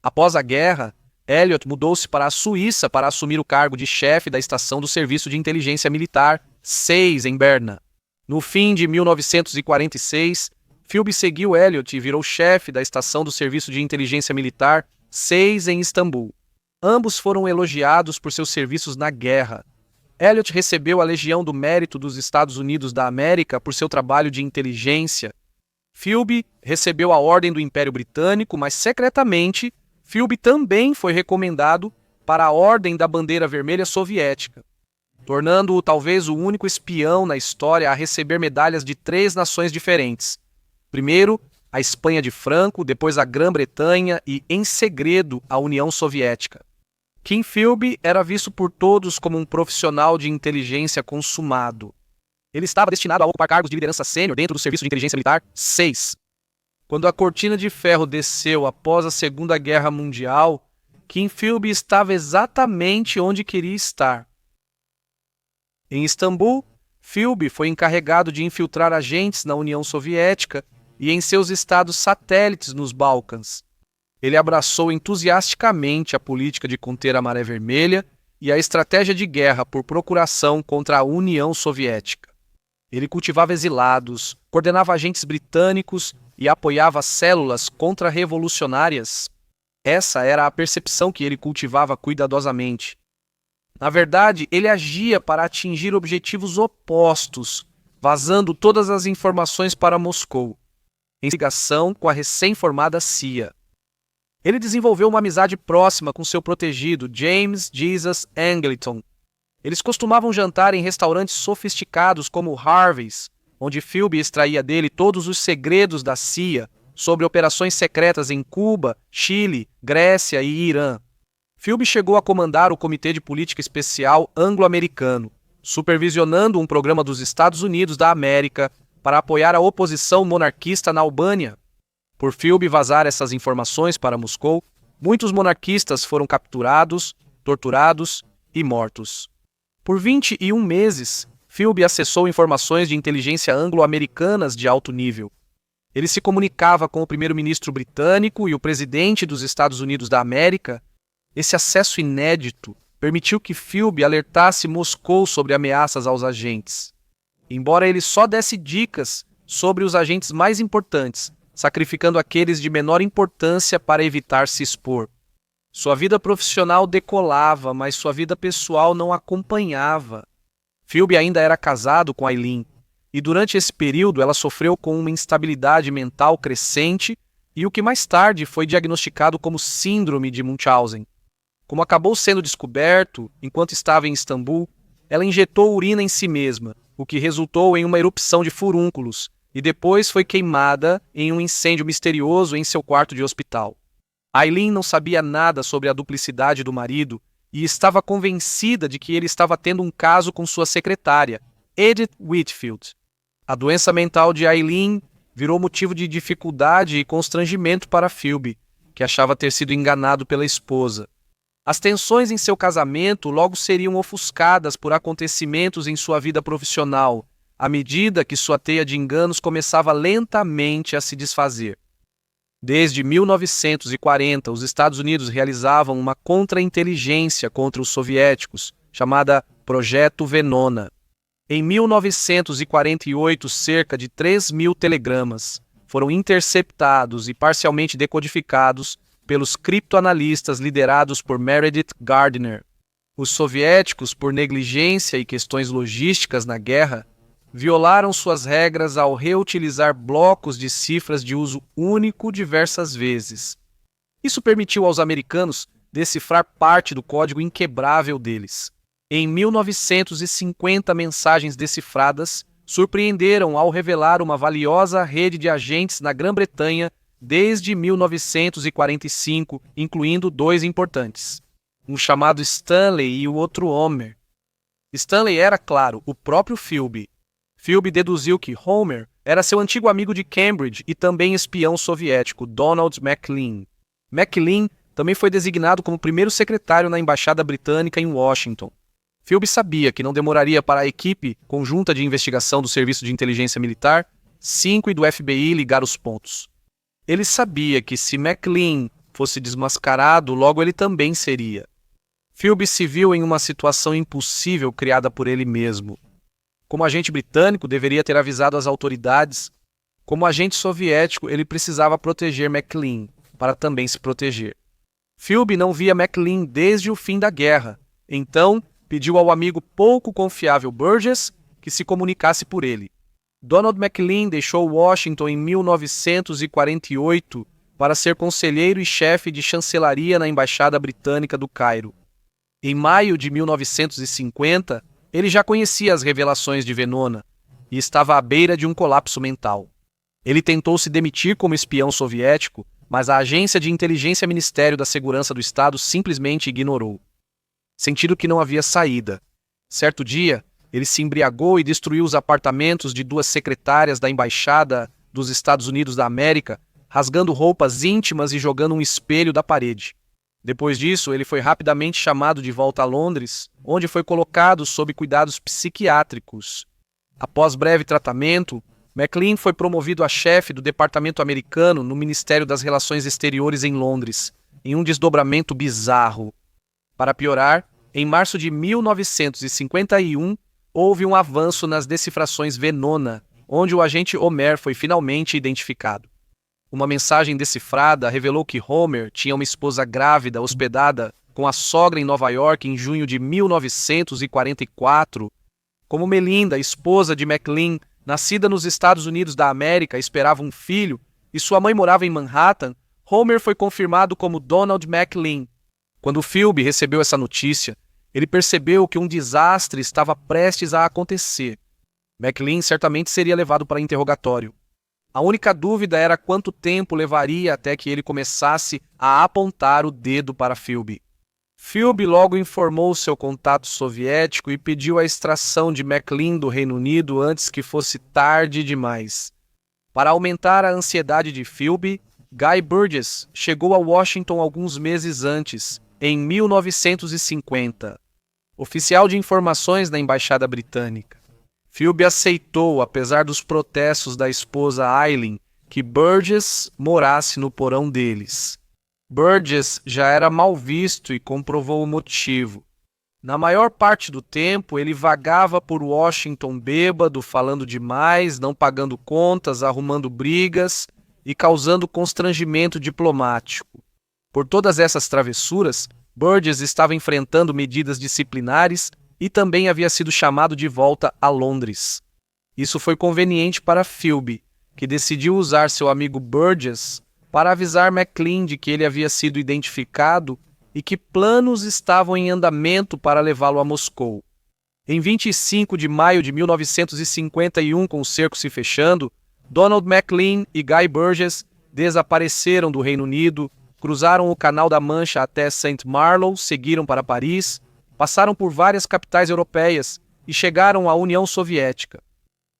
S1: Após a guerra, Elliot mudou-se para a Suíça para assumir o cargo de chefe da estação do Serviço de Inteligência Militar 6 em Berna. No fim de 1946, Philby seguiu Elliot e virou chefe da estação do Serviço de Inteligência Militar 6 em Istambul. Ambos foram elogiados por seus serviços na guerra. Elliot recebeu a Legião do Mérito dos Estados Unidos da América por seu trabalho de inteligência. Philby recebeu a Ordem do Império Britânico, mas secretamente, Philby também foi recomendado para a Ordem da Bandeira Vermelha Soviética, tornando-o talvez o único espião na história a receber medalhas de 3 nações diferentes. Primeiro, a Espanha de Franco, depois a Grã-Bretanha e, em segredo, a União Soviética. Kim Philby era visto por todos como um profissional de inteligência consumado. Ele estava destinado a ocupar cargos de liderança sênior dentro do Serviço de Inteligência Militar 6. Quando a cortina de ferro desceu após a Segunda Guerra Mundial, Kim Philby estava exatamente onde queria estar. Em Istambul, Philby foi encarregado de infiltrar agentes na União Soviética e em seus estados satélites nos Balcãs. Ele abraçou entusiasticamente a política de conter a Maré Vermelha e a estratégia de guerra por procuração contra a União Soviética. Ele cultivava exilados, coordenava agentes britânicos e apoiava células contra-revolucionárias. Essa era a percepção que ele cultivava cuidadosamente. Na verdade, ele agia para atingir objetivos opostos, vazando todas as informações para Moscou, em ligação com a recém-formada CIA. Ele desenvolveu uma amizade próxima com seu protegido, James Jesus Angleton. Eles costumavam jantar em restaurantes sofisticados como Harvey's, onde Philby extraía dele todos os segredos da CIA sobre operações secretas em Cuba, Chile, Grécia e Irã. Philby chegou a comandar o Comitê de Política Especial Anglo-Americano, supervisionando um programa dos Estados Unidos da América para apoiar a oposição monarquista na Albânia. Por Philby vazar essas informações para Moscou, muitos monarquistas foram capturados, torturados e mortos. Por 21 meses, Philby acessou informações de inteligência anglo-americanas de alto nível. Ele se comunicava com o primeiro-ministro britânico e o presidente dos Estados Unidos da América. Esse acesso inédito permitiu que Philby alertasse Moscou sobre ameaças aos agentes. Embora ele só desse dicas sobre os agentes mais importantes, sacrificando aqueles de menor importância para evitar se expor. Sua vida profissional decolava, mas sua vida pessoal não acompanhava. Philby ainda era casado com Eileen, e durante esse período ela sofreu com uma instabilidade mental crescente e o que mais tarde foi diagnosticado como Síndrome de Munchausen. Como acabou sendo descoberto, enquanto estava em Istambul, ela injetou urina em si mesma, o que resultou em uma erupção de furúnculos, e depois foi queimada em um incêndio misterioso em seu quarto de hospital. Eileen não sabia nada sobre a duplicidade do marido e estava convencida de que ele estava tendo um caso com sua secretária, Edith Whitfield. A doença mental de Eileen virou motivo de dificuldade e constrangimento para Philby, que achava ter sido enganado pela esposa. As tensões em seu casamento logo seriam ofuscadas por acontecimentos em sua vida profissional, à medida que sua teia de enganos começava lentamente a se desfazer. Desde 1940, os Estados Unidos realizavam uma contra-inteligência contra os soviéticos, chamada Projeto Venona. Em 1948, cerca de 3.000 telegramas foram interceptados e parcialmente decodificados pelos criptoanalistas liderados por Meredith Gardner. Os soviéticos, por negligência e questões logísticas na guerra, violaram suas regras ao reutilizar blocos de cifras de uso único diversas vezes. Isso permitiu aos americanos decifrar parte do código inquebrável deles. Em 1950, mensagens decifradas surpreenderam ao revelar uma valiosa rede de agentes na Grã-Bretanha desde 1945, incluindo 2 importantes, um chamado Stanley e o outro Homer. Stanley era, claro, o próprio Philby. Philby deduziu que Homer era seu antigo amigo de Cambridge e também espião soviético, Donald Maclean. Maclean também foi designado como primeiro secretário na Embaixada Britânica em Washington. Philby sabia que não demoraria para a equipe conjunta de investigação do Serviço de Inteligência Militar, 5 e do FBI ligar os pontos. Ele sabia que se Maclean fosse desmascarado, logo ele também seria. Philby se viu em uma situação impossível criada por ele mesmo. Como agente britânico, deveria ter avisado as autoridades. Como agente soviético, ele precisava proteger Maclean, para também se proteger. Philby não via Maclean desde o fim da guerra, então pediu ao amigo pouco confiável Burgess que se comunicasse por ele. Donald Maclean deixou Washington em 1948 para ser conselheiro e chefe de chancelaria na Embaixada Britânica do Cairo. Em maio de 1950, ele já conhecia as revelações de Venona e estava à beira de um colapso mental. Ele tentou se demitir como espião soviético, mas a agência de inteligência Ministério da Segurança do Estado simplesmente ignorou. Sentindo que não havia saída. Certo dia, ele se embriagou e destruiu os apartamentos de 2 secretárias da Embaixada dos Estados Unidos da América, rasgando roupas íntimas e jogando um espelho da parede. Depois disso, ele foi rapidamente chamado de volta a Londres, onde foi colocado sob cuidados psiquiátricos. Após breve tratamento, Maclean foi promovido a chefe do departamento americano no Ministério das Relações Exteriores em Londres, em um desdobramento bizarro. Para piorar, em março de 1951, houve um avanço nas decifrações Venona, onde o agente Homer foi finalmente identificado. Uma mensagem decifrada revelou que Homer tinha uma esposa grávida hospedada com a sogra em Nova York em junho de 1944. Como Melinda, esposa de Maclean, nascida nos Estados Unidos da América, esperava um filho e sua mãe morava em Manhattan, Homer foi confirmado como Donald Maclean. Quando Philby recebeu essa notícia, ele percebeu que um desastre estava prestes a acontecer. Maclean certamente seria levado para interrogatório. A única dúvida era quanto tempo levaria até que ele começasse a apontar o dedo para Philby. Philby logo informou seu contato soviético e pediu a extração de Maclean do Reino Unido antes que fosse tarde demais. Para aumentar a ansiedade de Philby, Guy Burgess chegou a Washington alguns meses antes, em 1950. Oficial de informações da Embaixada Britânica. Philby aceitou, apesar dos protestos da esposa Eileen, que Burgess morasse no porão deles. Burgess já era mal visto e comprovou o motivo. Na maior parte do tempo, ele vagava por Washington bêbado, falando demais, não pagando contas, arrumando brigas e causando constrangimento diplomático. Por todas essas travessuras, Burgess estava enfrentando medidas disciplinares e também havia sido chamado de volta a Londres. Isso foi conveniente para Philby, que decidiu usar seu amigo Burgess para avisar Maclean de que ele havia sido identificado e que planos estavam em andamento para levá-lo a Moscou. Em 25 de maio de 1951, com o cerco se fechando, Donald MacLean e Guy Burgess desapareceram do Reino Unido, cruzaram o Canal da Mancha até Saint Malo, seguiram para Paris, passaram por várias capitais europeias e chegaram à União Soviética.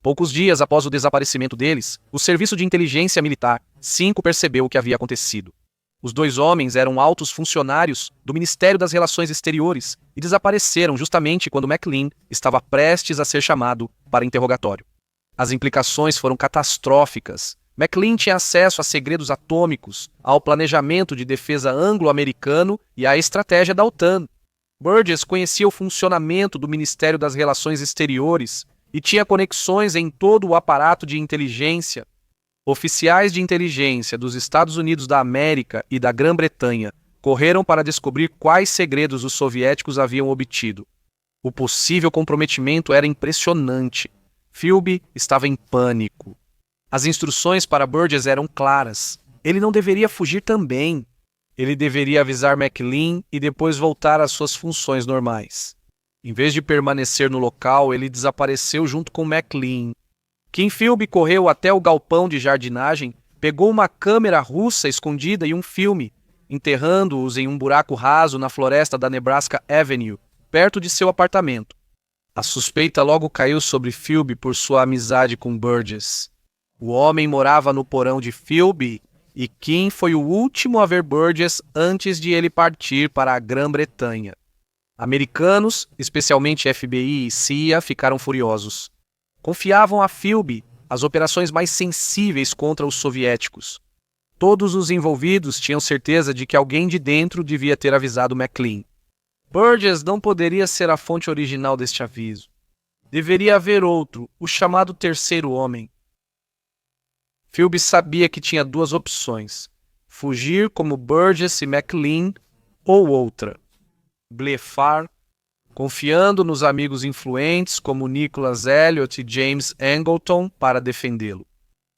S1: Poucos dias após o desaparecimento deles, o Serviço de Inteligência Militar 5 percebeu o que havia acontecido. Os 2 homens eram altos funcionários do Ministério das Relações Exteriores e desapareceram justamente quando MacLean estava prestes a ser chamado para interrogatório. As implicações foram catastróficas. MacLean tinha acesso a segredos atômicos, ao planejamento de defesa anglo-americano e à estratégia da OTAN. Burgess conhecia o funcionamento do Ministério das Relações Exteriores e tinha conexões em todo o aparato de inteligência. Oficiais de inteligência dos Estados Unidos da América e da Grã-Bretanha correram para descobrir quais segredos os soviéticos haviam obtido. O possível comprometimento era impressionante. Philby estava em pânico. As instruções para Burgess eram claras. Ele não deveria fugir também. Ele deveria avisar MacLean e depois voltar às suas funções normais. Em vez de permanecer no local, ele desapareceu junto com MacLean. Kim Philby correu até o galpão de jardinagem, pegou uma câmera russa escondida e um filme, enterrando-os em um buraco raso na floresta da Nebraska Avenue, perto de seu apartamento. A suspeita logo caiu sobre Philby por sua amizade com Burgess. O homem morava no porão de Philby e Kim foi o último a ver Burgess antes de ele partir para a Grã-Bretanha. Americanos, especialmente FBI e CIA, ficaram furiosos. Confiavam a Philby as operações mais sensíveis contra os soviéticos. Todos os envolvidos tinham certeza de que alguém de dentro devia ter avisado MacLean. Burgess não poderia ser a fonte original deste aviso. Deveria haver outro, o chamado terceiro homem. Philby sabia que tinha 2 opções: fugir como Burgess e MacLean ou outra, blefar, confiando nos amigos influentes como Nicholas Elliott e James Angleton para defendê-lo.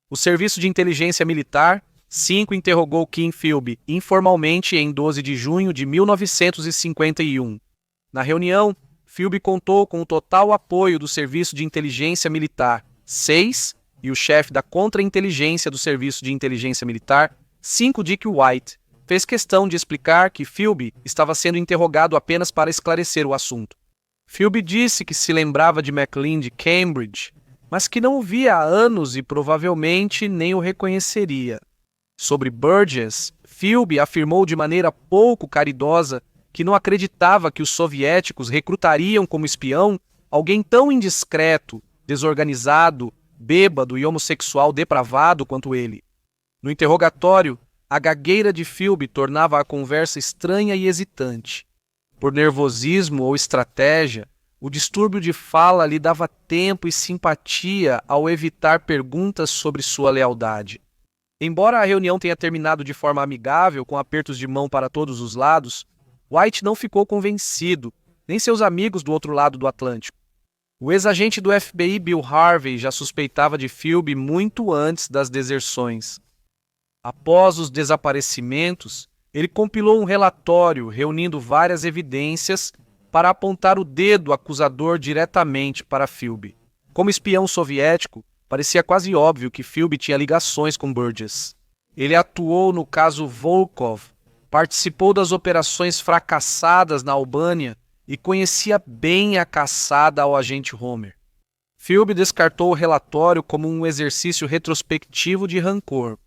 S1: O Serviço de Inteligência Militar 5 interrogou Kim Philby informalmente em 12 de junho de 1951. Na reunião, Philby contou com o total apoio do Serviço de Inteligência Militar 6 e o chefe da Contra-Inteligência do Serviço de Inteligência Militar 5, Dick White, fez questão de explicar que Philby estava sendo interrogado apenas para esclarecer o assunto. Philby disse que se lembrava de MacLean de Cambridge, mas que não o via há anos e provavelmente nem o reconheceria. Sobre Burgess, Philby afirmou de maneira pouco caridosa que não acreditava que os soviéticos recrutariam como espião alguém tão indiscreto, desorganizado, bêbado e homossexual depravado quanto ele. No interrogatório, a gagueira de Philby tornava a conversa estranha e hesitante. Por nervosismo ou estratégia, o distúrbio de fala lhe dava tempo e simpatia ao evitar perguntas sobre sua lealdade. Embora a reunião tenha terminado de forma amigável, com apertos de mão para todos os lados, White não ficou convencido, nem seus amigos do outro lado do Atlântico. O ex-agente do FBI Bill Harvey já suspeitava de Philby muito antes das deserções. Após os desaparecimentos, ele compilou um relatório reunindo várias evidências para apontar o dedo acusador diretamente para Philby. Como espião soviético, parecia quase óbvio que Philby tinha ligações com Burgess. Ele atuou no caso Volkov, participou das operações fracassadas na Albânia e conhecia bem a caçada ao agente Homer. Philby descartou o relatório como um exercício retrospectivo de rancor.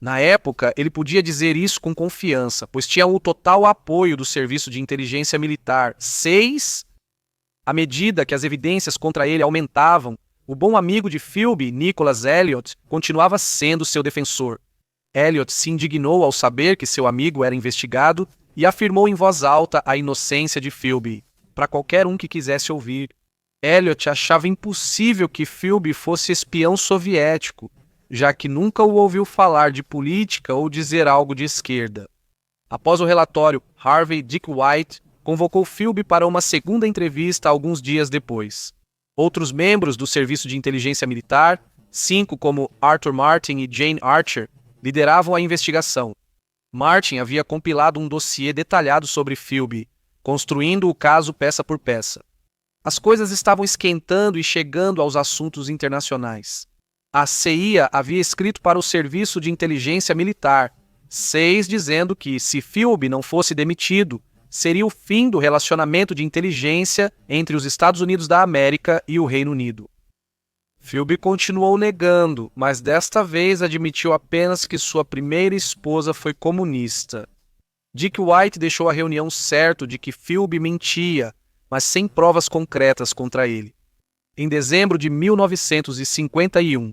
S1: Na época, ele podia dizer isso com confiança, pois tinha o total apoio do Serviço de Inteligência Militar 6. À medida que as evidências contra ele aumentavam, o bom amigo de Philby, Nicholas Elliott, continuava sendo seu defensor. Elliott se indignou ao saber que seu amigo era investigado e afirmou em voz alta a inocência de Philby, para qualquer um que quisesse ouvir. Elliott achava impossível que Philby fosse espião soviético, já que nunca o ouviu falar de política ou dizer algo de esquerda. Após o relatório, Harvey Dick White convocou Philby para uma segunda entrevista alguns dias depois. Outros membros do Serviço de Inteligência Militar, 5 como Arthur Martin e Jane Archer, lideravam a investigação. Martin havia compilado um dossiê detalhado sobre Philby, construindo o caso peça por peça. As coisas estavam esquentando e chegando aos assuntos internacionais. A CIA havia escrito para o Serviço de Inteligência Militar 6 dizendo que, se Philby não fosse demitido, seria o fim do relacionamento de inteligência entre os Estados Unidos da América e o Reino Unido. Philby continuou negando, mas desta vez admitiu apenas que sua primeira esposa foi comunista. Dick White deixou a reunião certo de que Philby mentia, mas sem provas concretas contra ele. Em dezembro de 1951,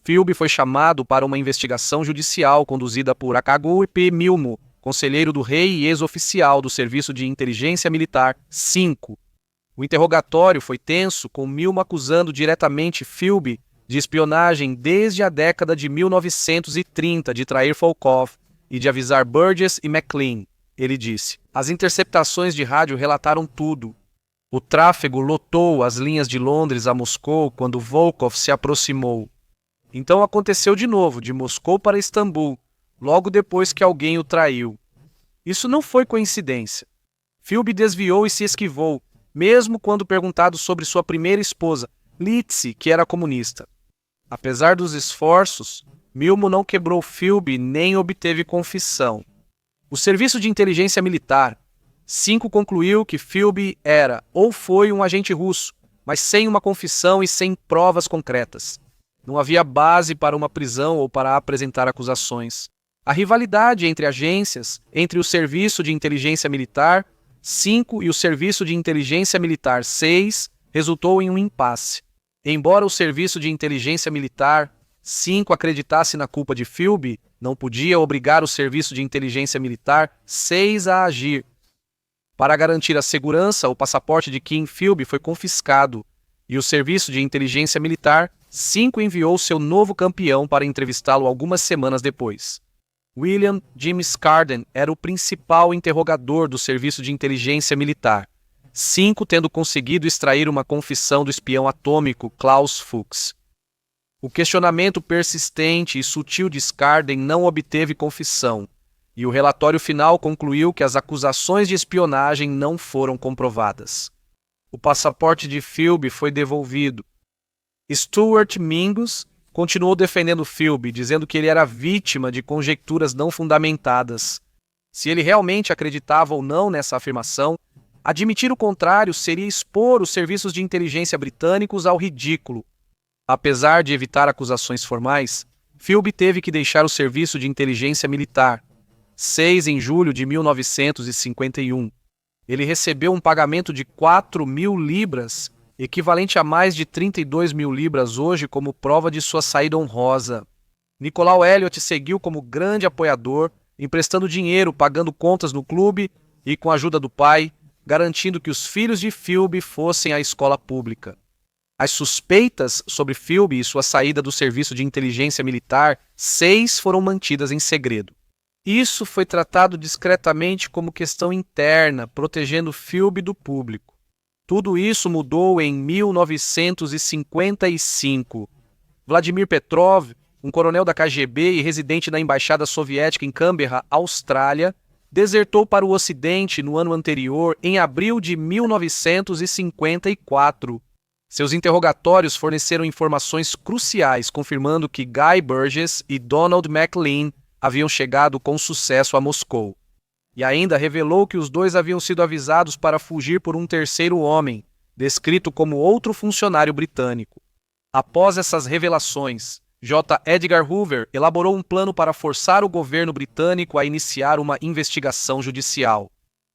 S1: Philby foi chamado para uma investigação judicial conduzida por Akagu P. Milmo, conselheiro do rei e ex-oficial do Serviço de Inteligência Militar 5. O interrogatório foi tenso, com Milmo acusando diretamente Philby de espionagem desde a década de 1930, de trair Volkov e de avisar Burgess e McLean. Ele disse: "As interceptações de rádio relataram tudo. O tráfego lotou as linhas de Londres a Moscou quando Volkov se aproximou. Então aconteceu de novo, de Moscou para Istambul, logo depois que alguém o traiu. Isso não foi coincidência. Philby desviou e se esquivou, mesmo quando perguntado sobre sua primeira esposa, Litsi, que era comunista. Apesar dos esforços, Milmo não quebrou Philby nem obteve confissão. O Serviço de Inteligência Militar 5 concluiu que Philby era ou foi um agente russo, mas sem uma confissão e sem provas concretas. Não havia base para uma prisão ou para apresentar acusações. A rivalidade entre agências, entre o Serviço de Inteligência Militar 5 e o Serviço de Inteligência Militar 6, resultou em um impasse. Embora o Serviço de Inteligência Militar 5 acreditasse na culpa de Philby, não podia obrigar o Serviço de Inteligência Militar 6 a agir. Para garantir a segurança, o passaporte de Kim Philby foi confiscado e o Serviço de Inteligência Militar 5 enviou seu novo campeão para entrevistá-lo algumas semanas depois. William James Carden era o principal interrogador do Serviço de Inteligência Militar 5, tendo conseguido extrair uma confissão do espião atômico Klaus Fuchs. O questionamento persistente e sutil de Carden não obteve confissão, e o relatório final concluiu que as acusações de espionagem não foram comprovadas. O passaporte de Philby foi devolvido. Stuart Mingus continuou defendendo Philby, dizendo que ele era vítima de conjecturas não fundamentadas. Se ele realmente acreditava ou não nessa afirmação, admitir o contrário seria expor os serviços de inteligência britânicos ao ridículo. Apesar de evitar acusações formais, Philby teve que deixar o Serviço de Inteligência Militar 6 em julho de 1951. Ele recebeu um pagamento de 4.000 libras, equivalente a mais de 32 mil libras hoje, como prova de sua saída honrosa. Nicolau Elliott seguiu como grande apoiador, emprestando dinheiro, pagando contas no clube e, com a ajuda do pai, garantindo que os filhos de Philby fossem à escola pública. As suspeitas sobre Philby e sua saída do Serviço de Inteligência Militar 6 foram mantidas em segredo. Isso foi tratado discretamente como questão interna, protegendo Philby do público. Tudo isso mudou em 1955. Vladimir Petrov, um coronel da KGB e residente na Embaixada Soviética em Canberra, Austrália, desertou para o Ocidente no ano anterior, em abril de 1954. Seus interrogatórios forneceram informações cruciais, confirmando que Guy Burgess e Donald McLean haviam chegado com sucesso a Moscou. E ainda revelou que os dois haviam sido avisados para fugir por um terceiro homem, descrito como outro funcionário britânico. Após essas revelações, J. Edgar Hoover elaborou um plano para forçar o governo britânico a iniciar uma investigação judicial.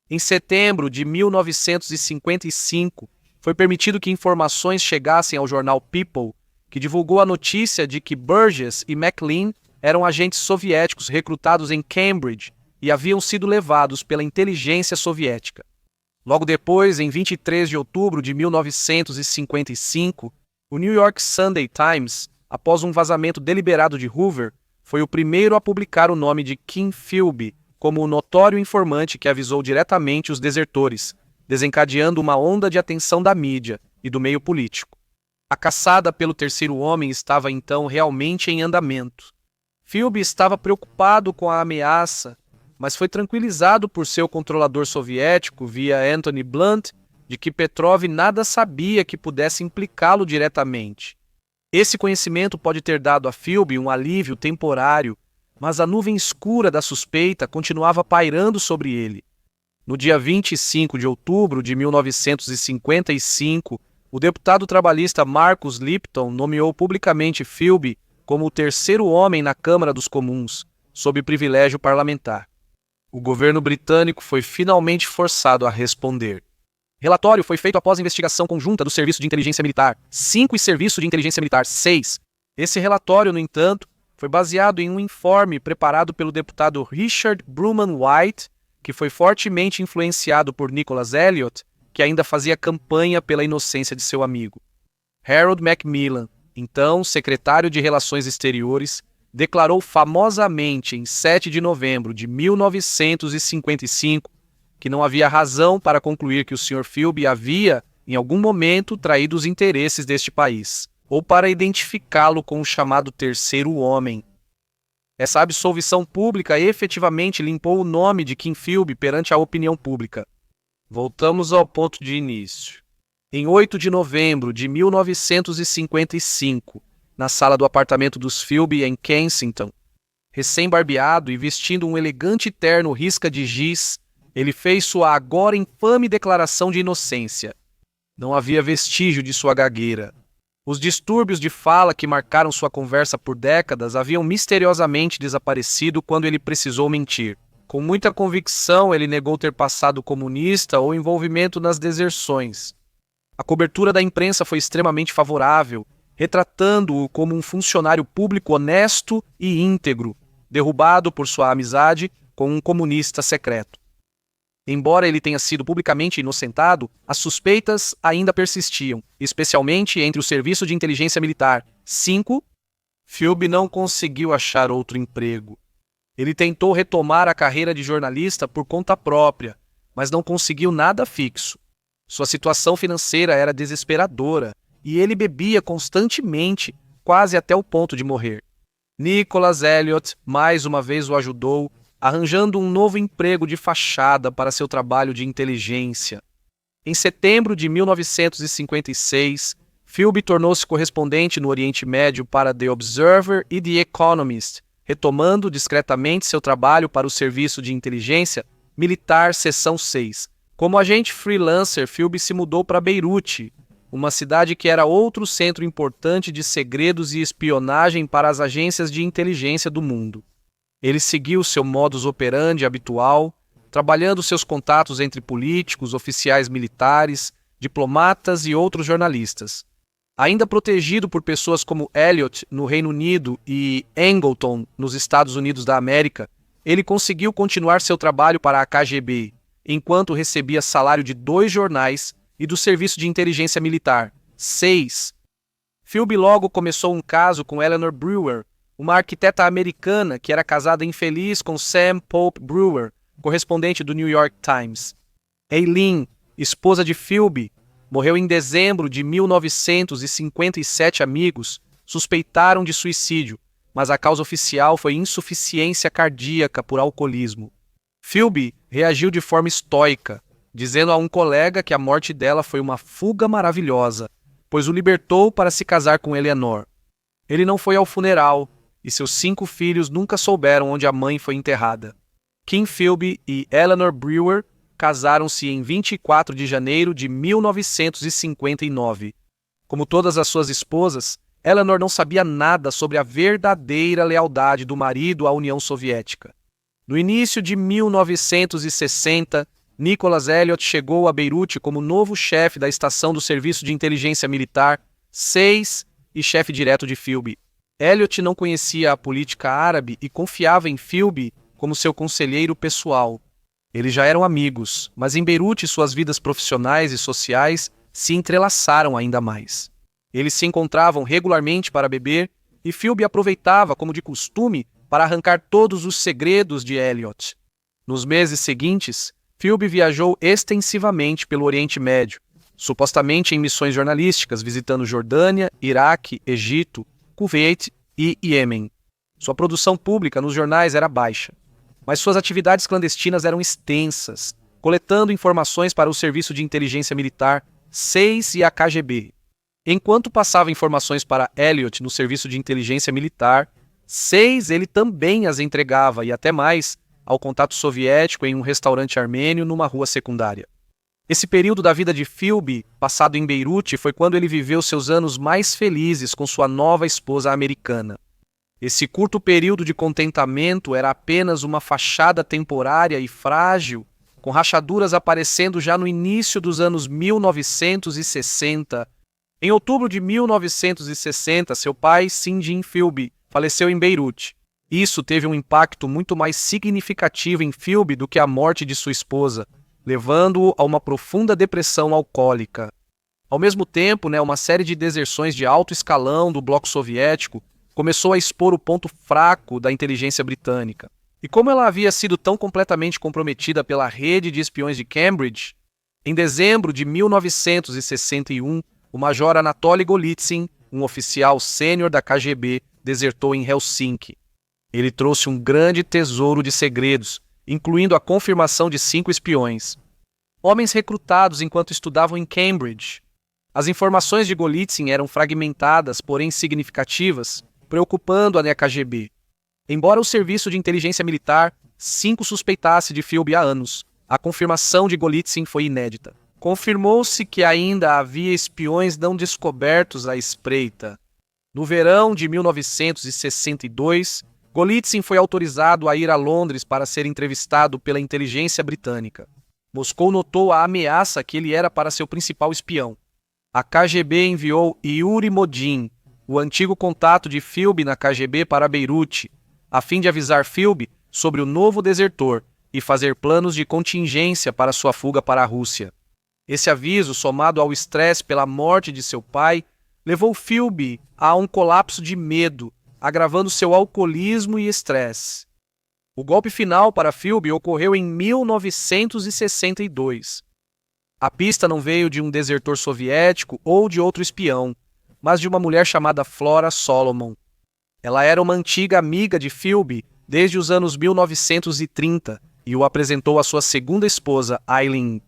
S1: Em setembro de 1955, foi permitido que informações chegassem ao jornal People, que divulgou a notícia de que Burgess e McLean eram agentes soviéticos recrutados em Cambridge e haviam sido levados pela inteligência soviética. Logo depois, em 23 de outubro de 1955, o New York Sunday Times, após um vazamento deliberado de Hoover, foi o primeiro a publicar o nome de Kim Philby como o notório informante que avisou diretamente os desertores, desencadeando uma onda de atenção da mídia e do meio político. A caçada pelo terceiro homem estava então realmente em andamento. Philby estava preocupado com a ameaça, mas foi tranquilizado por seu controlador soviético, via Anthony Blunt, de que Petrov nada sabia que pudesse implicá-lo diretamente. Esse conhecimento pode ter dado a Philby um alívio temporário, mas a nuvem escura da suspeita continuava pairando sobre ele. No dia 25 de outubro de 1955, o deputado trabalhista Marcus Lipton nomeou publicamente Philby como o terceiro homem na Câmara dos Comuns, sob privilégio parlamentar. O governo britânico foi finalmente forçado a responder. Relatório foi feito após investigação conjunta do Serviço de Inteligência Militar 5 e Serviço de Inteligência Militar 6. Esse relatório, no entanto, foi baseado em um informe preparado pelo deputado Richard Bruman White, que foi fortemente influenciado por Nicholas Elliott, que ainda fazia campanha pela inocência de seu amigo. Harold Macmillan, então secretário de Relações Exteriores, declarou famosamente em 7 de novembro de 1955 que não havia razão para concluir que o Sr. Philby havia, em algum momento, traído os interesses deste país, ou para identificá-lo com o chamado terceiro homem. Essa absolvição pública efetivamente limpou o nome de Kim Philby perante a opinião pública. Voltamos ao ponto de início. Em 8 de novembro de 1955, na sala do apartamento dos Philby em Kensington, recém-barbeado e vestindo um elegante terno risca de giz, ele fez sua agora infame declaração de inocência. Não havia vestígio de sua gagueira. Os distúrbios de fala que marcaram sua conversa por décadas haviam misteriosamente desaparecido quando ele precisou mentir. Com muita convicção, ele negou ter passado comunista ou envolvimento nas deserções. A cobertura da imprensa foi extremamente favorável, retratando-o como um funcionário público honesto e íntegro, derrubado por sua amizade com um comunista secreto. Embora ele tenha sido publicamente inocentado, as suspeitas ainda persistiam, especialmente entre o Serviço de Inteligência Militar 5. Philby não conseguiu achar outro emprego. Ele tentou retomar a carreira de jornalista por conta própria, mas não conseguiu nada fixo. Sua situação financeira era desesperadora e ele bebia constantemente, quase até o ponto de morrer. Nicholas Elliott mais uma vez o ajudou, arranjando um novo emprego de fachada para seu trabalho de inteligência. Em setembro de 1956, Philby tornou-se correspondente no Oriente Médio para The Observer e The Economist, retomando discretamente seu trabalho para o Serviço de Inteligência Militar Seção 6. Como agente freelancer, Philby se mudou para Beirute, uma cidade que era outro centro importante de segredos e espionagem para as agências de inteligência do mundo. Ele seguiu seu modus operandi habitual, trabalhando seus contatos entre políticos, oficiais militares, diplomatas e outros jornalistas. Ainda protegido por pessoas como Elliott no Reino Unido e Angleton nos Estados Unidos da América, ele conseguiu continuar seu trabalho para a KGB, enquanto recebia salário de 2 jornais e do Serviço de Inteligência Militar 6. Philby logo começou um caso com Eleanor Brewer, uma arquiteta americana que era casada infeliz com Sam Pope Brewer, correspondente do New York Times. Eileen, esposa de Philby, morreu em dezembro de 1957. Amigos suspeitaram de suicídio, mas a causa oficial foi insuficiência cardíaca por alcoolismo. Philby reagiu de forma estoica, dizendo a um colega que a morte dela foi uma fuga maravilhosa, pois o libertou para se casar com Eleanor. Ele não foi ao funeral, e seus 5 filhos nunca souberam onde a mãe foi enterrada. Kim Philby e Eleanor Brewer casaram-se em 24 de janeiro de 1959. Como todas as suas esposas, Eleanor não sabia nada sobre a verdadeira lealdade do marido à União Soviética. No início de 1960, Nicholas Elliott chegou a Beirute como novo chefe da estação do Serviço de Inteligência Militar 6 e chefe direto de Philby. Elliott não conhecia a política árabe e confiava em Philby como seu conselheiro pessoal. Eles já eram amigos, mas em Beirute suas vidas profissionais e sociais se entrelaçaram ainda mais. Eles se encontravam regularmente para beber e Philby aproveitava, como de costume, para arrancar todos os segredos de Elliott. Nos meses seguintes, Philby viajou extensivamente pelo Oriente Médio, supostamente em missões jornalísticas, visitando Jordânia, Iraque, Egito, Kuwait e Iêmen. Sua produção pública nos jornais era baixa, mas suas atividades clandestinas eram extensas, coletando informações para o Serviço de Inteligência Militar 6 e a KGB. Enquanto passava informações para Elliot no serviço de inteligência militar, 6 ele também as entregava, e até mais, ao contato soviético em um restaurante armênio numa rua secundária. Esse período da vida de Philby, passado em Beirute, foi quando ele viveu seus anos mais felizes com sua nova esposa americana. Esse curto período de contentamento era apenas uma fachada temporária e frágil, com rachaduras aparecendo já no início dos anos 1960. Em outubro de 1960, seu pai, Sinjin Philby, faleceu em Beirute. Isso teve um impacto muito mais significativo em Philby do que a morte de sua esposa, levando-o a uma profunda depressão alcoólica. Ao mesmo tempo, uma série de deserções de alto escalão do bloco soviético começou a expor o ponto fraco da inteligência britânica. E como ela havia sido tão completamente comprometida pela rede de espiões de Cambridge, em dezembro de 1961, o major Anatoly Golitsyn, um oficial sênior da KGB, desertou em Helsinki. Ele trouxe um grande tesouro de segredos, incluindo a confirmação de 5 espiões. Homens recrutados enquanto estudavam em Cambridge. As informações de Golitsyn eram fragmentadas, porém significativas, preocupando a KGB. Embora o serviço de inteligência militar 5 suspeitasse de Philby há anos, a confirmação de Golitsyn foi inédita. Confirmou-se que ainda havia espiões não descobertos à espreita. No verão de 1962, Golitsyn foi autorizado a ir a Londres para ser entrevistado pela inteligência britânica. Moscou notou a ameaça que ele era para seu principal espião. A KGB enviou Yuri Modin, o antigo contato de Philby na KGB, para Beirute, a fim de avisar Philby sobre o novo desertor e fazer planos de contingência para sua fuga para a Rússia. Esse aviso, somado ao estresse pela morte de seu pai, levou Philby a um colapso de medo, agravando seu alcoolismo e estresse. O golpe final para Philby ocorreu em 1962. A pista não veio de um desertor soviético ou de outro espião, mas de uma mulher chamada Flora Solomon. Ela era uma antiga amiga de Philby desde os anos 1930 e o apresentou à sua segunda esposa, Eileen.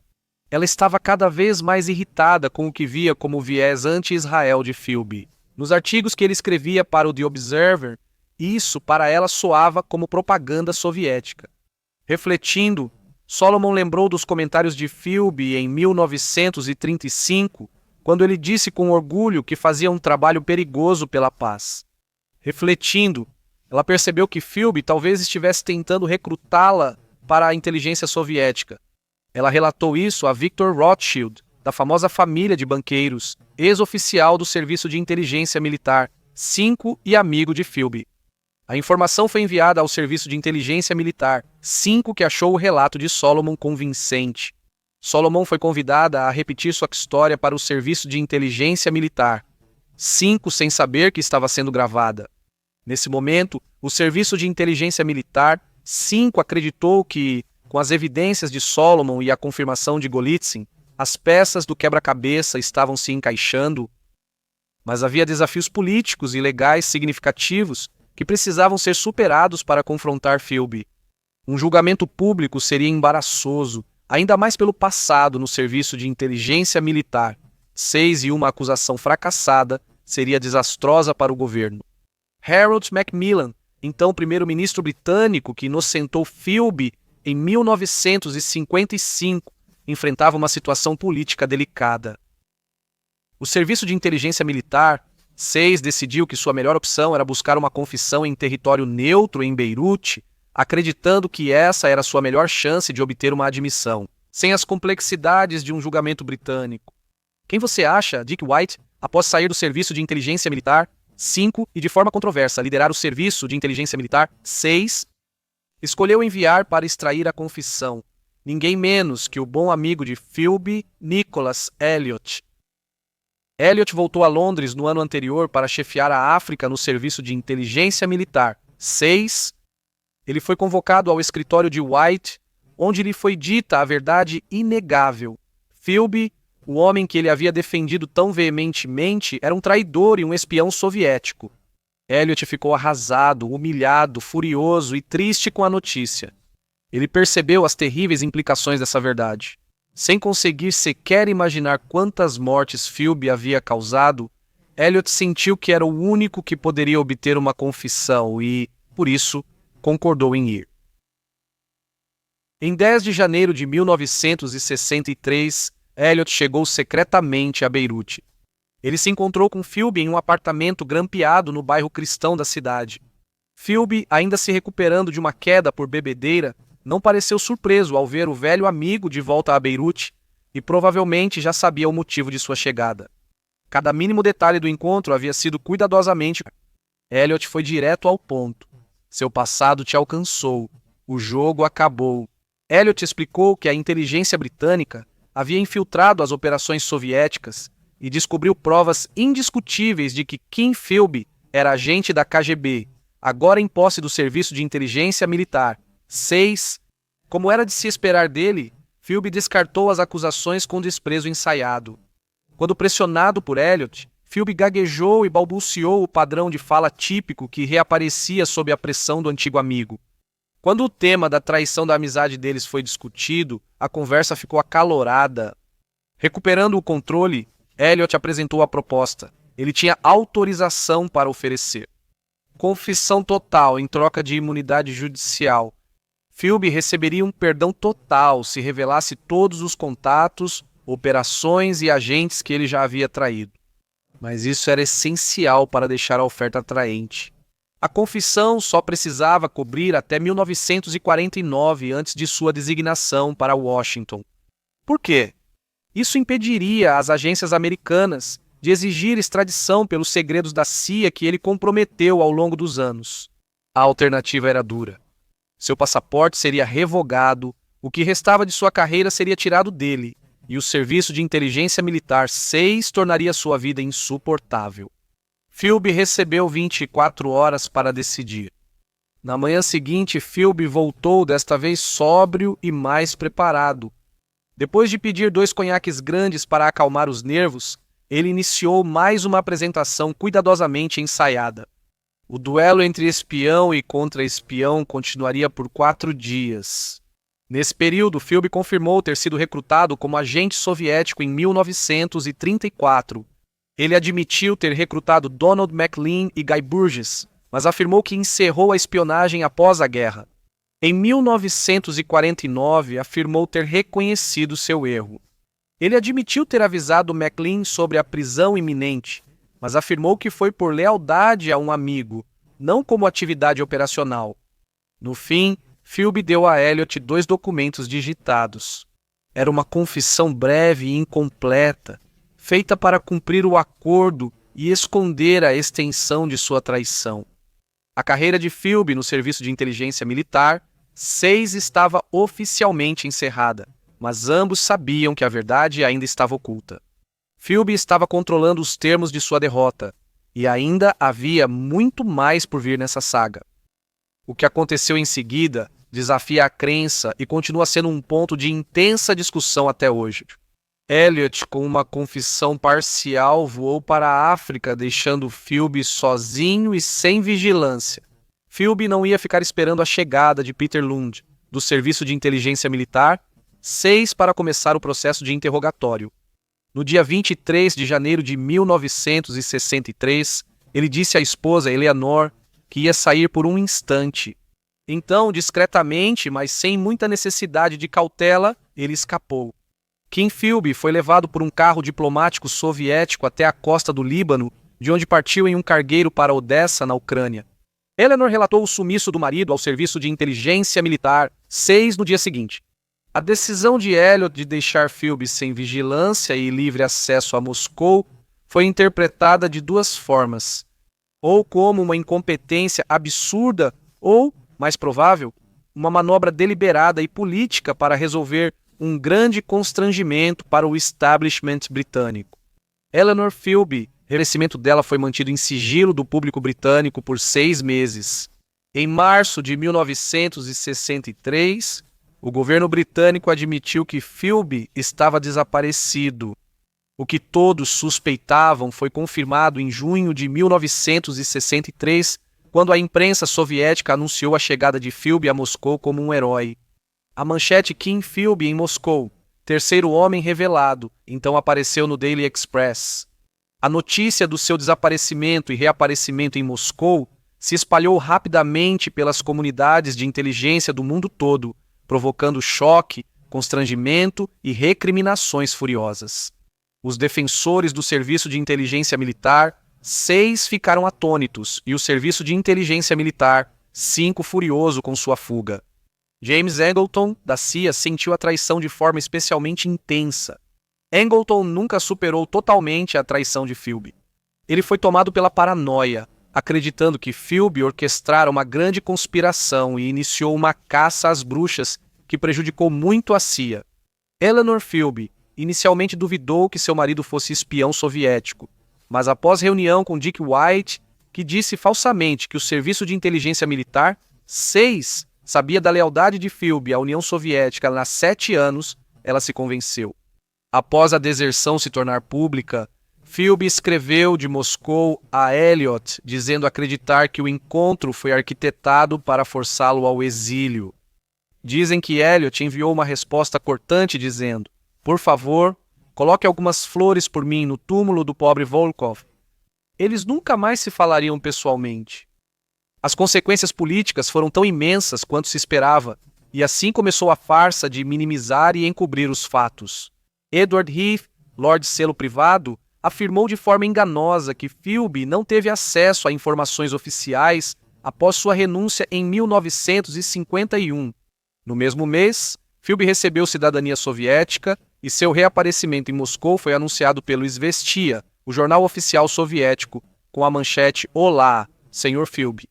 S1: Ela estava cada vez mais irritada com o que via como viés anti-Israel de Philby. Nos artigos que ele escrevia para o The Observer, isso para ela soava como propaganda soviética. Refletindo, Solomon lembrou dos comentários de Philby em 1935, quando ele disse com orgulho que fazia um trabalho perigoso pela paz. Refletindo, ela percebeu que Philby talvez estivesse tentando recrutá-la para a inteligência soviética. Ela relatou isso a Victor Rothschild, da famosa família de banqueiros, ex-oficial do Serviço de Inteligência Militar 5 e amigo de Philby. A informação foi enviada ao Serviço de Inteligência Militar 5, que achou o relato de Solomon convincente. Solomon foi convidada a repetir sua história para o Serviço de Inteligência Militar 5, sem saber que estava sendo gravada. Nesse momento, o Serviço de Inteligência Militar 5 acreditou que, com as evidências de Solomon e a confirmação de Golitsyn, as peças do quebra-cabeça estavam se encaixando, mas havia desafios políticos e legais significativos que precisavam ser superados para confrontar Philby. Um julgamento público seria embaraçoso, ainda mais pelo passado no serviço de inteligência militar 6, e uma acusação fracassada seria desastrosa para o governo. Harold Macmillan, então primeiro-ministro britânico que inocentou Philby em 1955, enfrentava uma situação política delicada. O Serviço de Inteligência Militar 6 decidiu que sua melhor opção era buscar uma confissão em território neutro em Beirute, acreditando que essa era sua melhor chance de obter uma admissão, sem as complexidades de um julgamento britânico. Quem você acha, Dick White, após sair do Serviço de Inteligência Militar 5 e de forma controversa liderar o Serviço de Inteligência Militar 6, escolheu enviar para extrair a confissão ninguém menos que o bom amigo de Philby, Nicholas Elliot. Elliot voltou a Londres no ano anterior para chefiar a África no Serviço de Inteligência Militar 6. Ele foi convocado ao escritório de White, onde lhe foi dita a verdade inegável. Philby, o homem que ele havia defendido tão veementemente, era um traidor e um espião soviético. Elliot ficou arrasado, humilhado, furioso e triste com a notícia. Ele percebeu as terríveis implicações dessa verdade. Sem conseguir sequer imaginar quantas mortes Philby havia causado, Elliot sentiu que era o único que poderia obter uma confissão e, por isso, concordou em ir. Em 10 de janeiro de 1963, Elliot chegou secretamente a Beirute. Ele se encontrou com Philby em um apartamento grampeado no bairro cristão da cidade. Philby, ainda se recuperando de uma queda por bebedeira, não pareceu surpreso ao ver o velho amigo de volta a Beirute e provavelmente já sabia o motivo de sua chegada. Cada mínimo detalhe do encontro havia sido cuidadosamente. Elliot foi direto ao ponto. Seu passado te alcançou. O jogo acabou. Elliot explicou que a inteligência britânica havia infiltrado as operações soviéticas e descobriu provas indiscutíveis de que Kim Philby era agente da KGB, agora em posse do Serviço de Inteligência Militar. 6. Como era de se esperar dele, Philby descartou as acusações com desprezo ensaiado. Quando pressionado por Elliot, Philby gaguejou e balbuciou o padrão de fala típico que reaparecia sob a pressão do antigo amigo. Quando o tema da traição da amizade deles foi discutido, a conversa ficou acalorada. Recuperando o controle, Elliot apresentou a proposta. Ele tinha autorização para oferecer. Confissão total em troca de imunidade judicial. Philby receberia um perdão total se revelasse todos os contatos, operações e agentes que ele já havia traído. Mas isso era essencial para deixar a oferta atraente. A confissão só precisava cobrir até 1949 antes de sua designação para Washington. Por quê? Isso impediria as agências americanas de exigir extradição pelos segredos da CIA que ele comprometeu ao longo dos anos. A alternativa era dura. Seu passaporte seria revogado, o que restava de sua carreira seria tirado dele, e o Serviço de Inteligência Militar 6 tornaria sua vida insuportável. Philby recebeu 24 horas para decidir. Na manhã seguinte, Philby voltou, desta vez sóbrio e mais preparado. Depois de pedir 2 conhaques grandes para acalmar os nervos, ele iniciou mais uma apresentação cuidadosamente ensaiada. O duelo entre espião e contra-espião continuaria por 4 dias. Nesse período, Philby confirmou ter sido recrutado como agente soviético em 1934. Ele admitiu ter recrutado Donald McLean e Guy Burgess, mas afirmou que encerrou a espionagem após a guerra. Em 1949, afirmou ter reconhecido seu erro. Ele admitiu ter avisado McLean sobre a prisão iminente, mas afirmou que foi por lealdade a um amigo, não como atividade operacional. No fim, Philby deu a Elliot 2 documentos digitados. Era uma confissão breve e incompleta, feita para cumprir o acordo e esconder a extensão de sua traição. A carreira de Philby no Serviço de Inteligência Militar 6 estava oficialmente encerrada, mas ambos sabiam que a verdade ainda estava oculta. Philby estava controlando os termos de sua derrota, e ainda havia muito mais por vir nessa saga. O que aconteceu em seguida desafia a crença e continua sendo um ponto de intensa discussão até hoje. Elliot, com uma confissão parcial, voou para a África, deixando Philby sozinho e sem vigilância. Philby não ia ficar esperando a chegada de Peter Lund, do Serviço de Inteligência Militar 6 para começar o processo de interrogatório. No dia 23 de janeiro de 1963, ele disse à esposa Eleanor que ia sair por um instante. Então, discretamente, mas sem muita necessidade de cautela, ele escapou. Kim Philby foi levado por um carro diplomático soviético até a costa do Líbano, de onde partiu em um cargueiro para Odessa, na Ucrânia. Eleanor relatou o sumiço do marido ao Serviço de Inteligência Militar 6 no dia seguinte. A decisão de Elliot de deixar Philby sem vigilância e livre acesso a Moscou foi interpretada de 2 formas, ou como uma incompetência absurda ou, mais provável, uma manobra deliberada e política para resolver um grande constrangimento para o establishment britânico. Eleanor Philby, reconhecimento dela foi mantido em sigilo do público britânico por 6 meses. Em março de 1963, o governo britânico admitiu que Philby estava desaparecido. O que todos suspeitavam foi confirmado em junho de 1963, quando a imprensa soviética anunciou a chegada de Philby a Moscou como um herói. A manchete Kim Philby em Moscou, 3º homem revelado, então apareceu no Daily Express. A notícia do seu desaparecimento e reaparecimento em Moscou se espalhou rapidamente pelas comunidades de inteligência do mundo todo, provocando choque, constrangimento e recriminações furiosas. Os defensores do serviço de inteligência militar, 6 ficaram atônitos, e o serviço de inteligência militar, 5 furioso com sua fuga. James Angleton, da CIA, sentiu a traição de forma especialmente intensa. Angleton nunca superou totalmente a traição de Philby. Ele foi tomado pela paranoia, acreditando que Philby orquestrara uma grande conspiração e iniciou uma caça às bruxas que prejudicou muito a CIA. Eleanor Philby inicialmente duvidou que seu marido fosse espião soviético, mas após reunião com Dick White, que disse falsamente que o serviço de inteligência militar, 6, sabia da lealdade de Philby à União Soviética há 7 anos, ela se convenceu. Após a deserção se tornar pública, Philby escreveu de Moscou a Elliot, dizendo acreditar que o encontro foi arquitetado para forçá-lo ao exílio. Dizem que Elliot enviou uma resposta cortante dizendo: "Por favor, coloque algumas flores por mim no túmulo do pobre Volkov." Eles nunca mais se falariam pessoalmente. As consequências políticas foram tão imensas quanto se esperava, e assim começou a farsa de minimizar e encobrir os fatos. Edward Heath, Lord Selo Privado, afirmou de forma enganosa que Philby não teve acesso a informações oficiais após sua renúncia em 1951. No mesmo mês, Philby recebeu cidadania soviética e seu reaparecimento em Moscou foi anunciado pelo Izvestia, o jornal oficial soviético, com a manchete "Olá, Sr. Philby."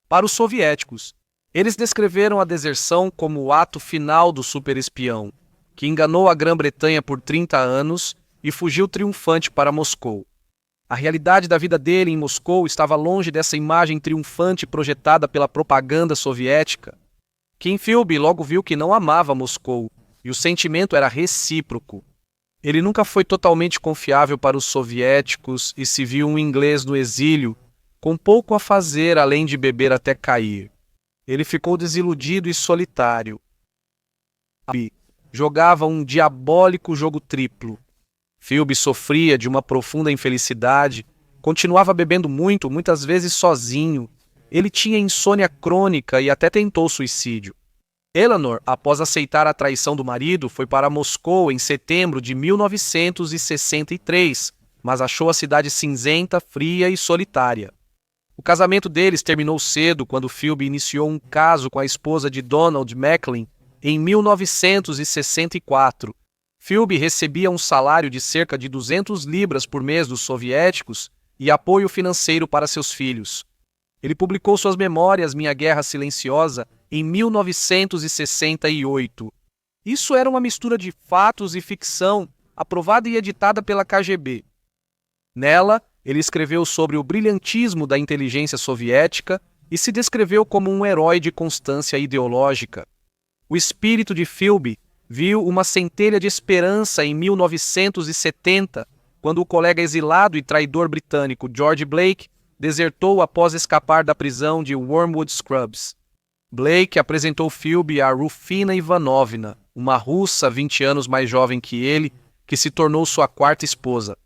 S1: Para os soviéticos, eles descreveram a deserção como o ato final do superespião, que enganou a Grã-Bretanha por 30 anos e fugiu triunfante para Moscou. A realidade da vida dele em Moscou estava longe dessa imagem triunfante projetada pela propaganda soviética. Kim Philby logo viu que não amava Moscou, e o sentimento era recíproco. Ele nunca foi totalmente confiável para os soviéticos e se viu um inglês no exílio, com pouco a fazer além de beber até cair. Ele ficou desiludido e solitário. Jogava um diabólico jogo triplo. Philby sofria de uma profunda infelicidade, continuava bebendo muito, muitas vezes sozinho. Ele tinha insônia crônica e até tentou suicídio. Eleanor, após aceitar a traição do marido, foi para Moscou em setembro de 1963, mas achou a cidade cinzenta, fria e solitária. O casamento deles terminou cedo quando Philby iniciou um caso com a esposa de Donald Macklin em 1964. Philby recebia um salário de cerca de 200 libras por mês dos soviéticos e apoio financeiro para seus filhos. Ele publicou suas memórias Minha Guerra Silenciosa em 1968. Isso era uma mistura de fatos e ficção, aprovada e editada pela KGB. Nela, ele escreveu sobre o brilhantismo da inteligência soviética e se descreveu como um herói de constância ideológica. O espírito de Philby viu uma centelha de esperança em 1970, quando o colega exilado e traidor britânico George Blake desertou após escapar da prisão de Wormwood Scrubs. Blake apresentou Philby a Rufina Ivanovna, uma russa 20 anos mais jovem que ele, que se tornou sua quarta esposa.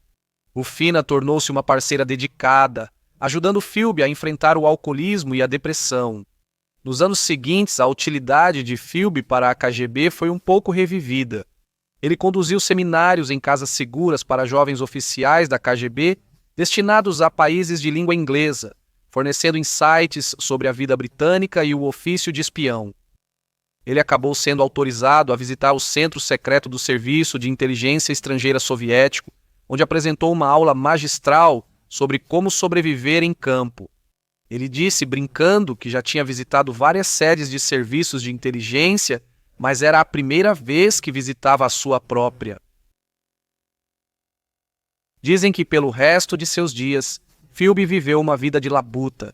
S1: Rufina tornou-se uma parceira dedicada, ajudando Philby a enfrentar o alcoolismo e a depressão. Nos anos seguintes, a utilidade de Philby para a KGB foi um pouco revivida. Ele conduziu seminários em casas seguras para jovens oficiais da KGB destinados a países de língua inglesa, fornecendo insights sobre a vida britânica e o ofício de espião. Ele acabou sendo autorizado a visitar o Centro Secreto do Serviço de Inteligência Estrangeira Soviético, onde apresentou uma aula magistral sobre como sobreviver em campo. Ele disse, brincando, que já tinha visitado várias sedes de serviços de inteligência, mas era a primeira vez que visitava a sua própria. Dizem que pelo resto de seus dias, Philby viveu uma vida de labuta.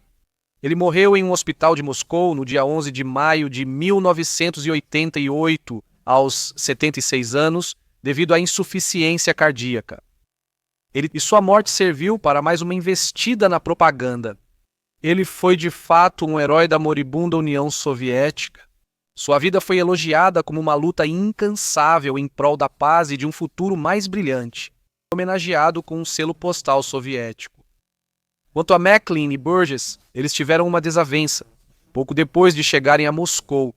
S1: Ele morreu em um hospital de Moscou no dia 11 de maio de 1988, aos 76 anos, devido à insuficiência cardíaca. E sua morte serviu para mais uma investida na propaganda. Ele foi de fato um herói da moribunda União Soviética. Sua vida foi elogiada como uma luta incansável em prol da paz e de um futuro mais brilhante. homenageado com um selo postal soviético. Quanto a Macklin e Burgess, eles tiveram uma desavença, pouco depois de chegarem a Moscou.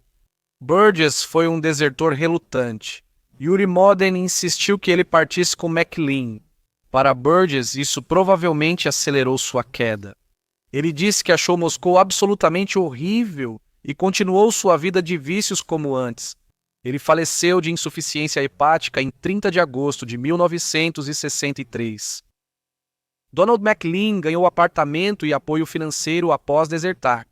S1: Burgess foi um desertor relutante. Yuri Modin insistiu que ele partisse com Macklin. Para Burgess, isso provavelmente acelerou sua queda. Ele disse que achou Moscou absolutamente horrível e continuou sua vida de vícios como antes. Ele faleceu de insuficiência hepática em 30 de agosto de 1963. Donald Macklin ganhou apartamento e apoio financeiro após desertar.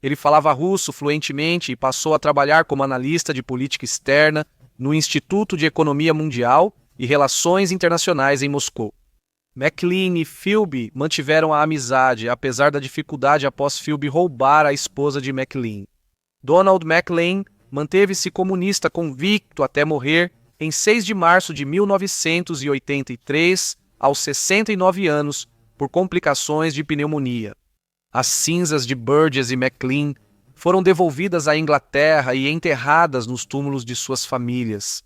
S1: Ele falava russo fluentemente e passou a trabalhar como analista de política externa no Instituto de Economia Mundial e Relações Internacionais em Moscou. Macklin e Philby mantiveram a amizade, apesar da dificuldade após Philby roubar a esposa de Macklin. Donald Macklin manteve-se comunista convicto até morrer em 6 de março de 1983, aos 69 anos, por complicações de pneumonia. As cinzas de Burgess e Macklin foram devolvidas à Inglaterra e enterradas nos túmulos de suas famílias.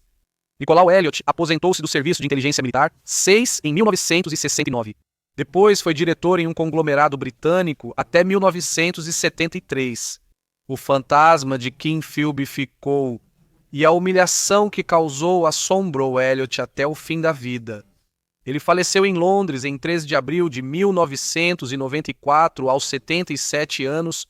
S1: Nicolau Elliott aposentou-se do serviço de inteligência militar em 1969. Depois foi diretor em um conglomerado britânico até 1973. O fantasma de Kim Philby ficou, e a humilhação que causou assombrou Elliott até o fim da vida. Ele faleceu em Londres em 13 de abril de 1994, aos 77 anos.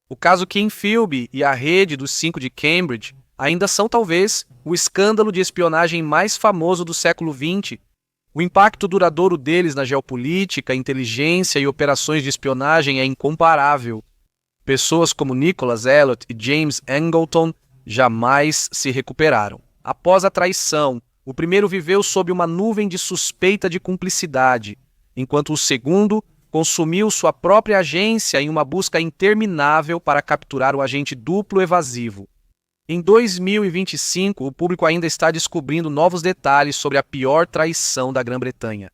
S1: O caso Kim Philby e a rede dos 5 de Cambridge ainda são talvez o escândalo de espionagem mais famoso do século XX. O impacto duradouro deles na geopolítica, inteligência e operações de espionagem é incomparável. Pessoas como Nicholas Elliott e James Angleton jamais se recuperaram. Após a traição, o primeiro viveu sob uma nuvem de suspeita de cumplicidade, enquanto o segundo consumiu sua própria agência em uma busca interminável para capturar o agente duplo evasivo. Em 2025, o público ainda está descobrindo novos detalhes sobre a pior traição da Grã-Bretanha.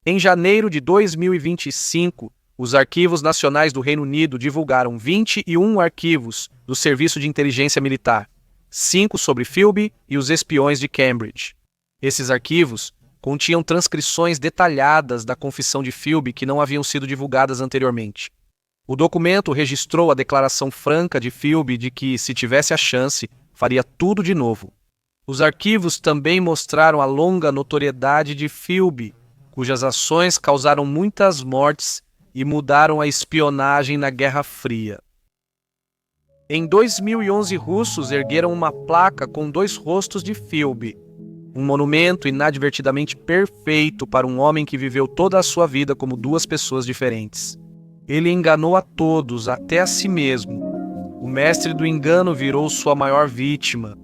S1: Em janeiro de 2025, os Arquivos Nacionais do Reino Unido divulgaram 21 arquivos do Serviço de Inteligência Militar, 5 sobre Philby e os espiões de Cambridge. Esses arquivos continham transcrições detalhadas da confissão de Philby que não haviam sido divulgadas anteriormente. O documento registrou a declaração franca de Philby de que, se tivesse a chance, faria tudo de novo. Os arquivos também mostraram a longa notoriedade de Philby, cujas ações causaram muitas mortes e mudaram a espionagem na Guerra Fria. Em 2011, russos ergueram uma placa com 2 rostos de Philby, um monumento inadvertidamente perfeito para um homem que viveu toda a sua vida como 2 pessoas diferentes. Ele enganou a todos, até a si mesmo. O mestre do engano virou sua maior vítima.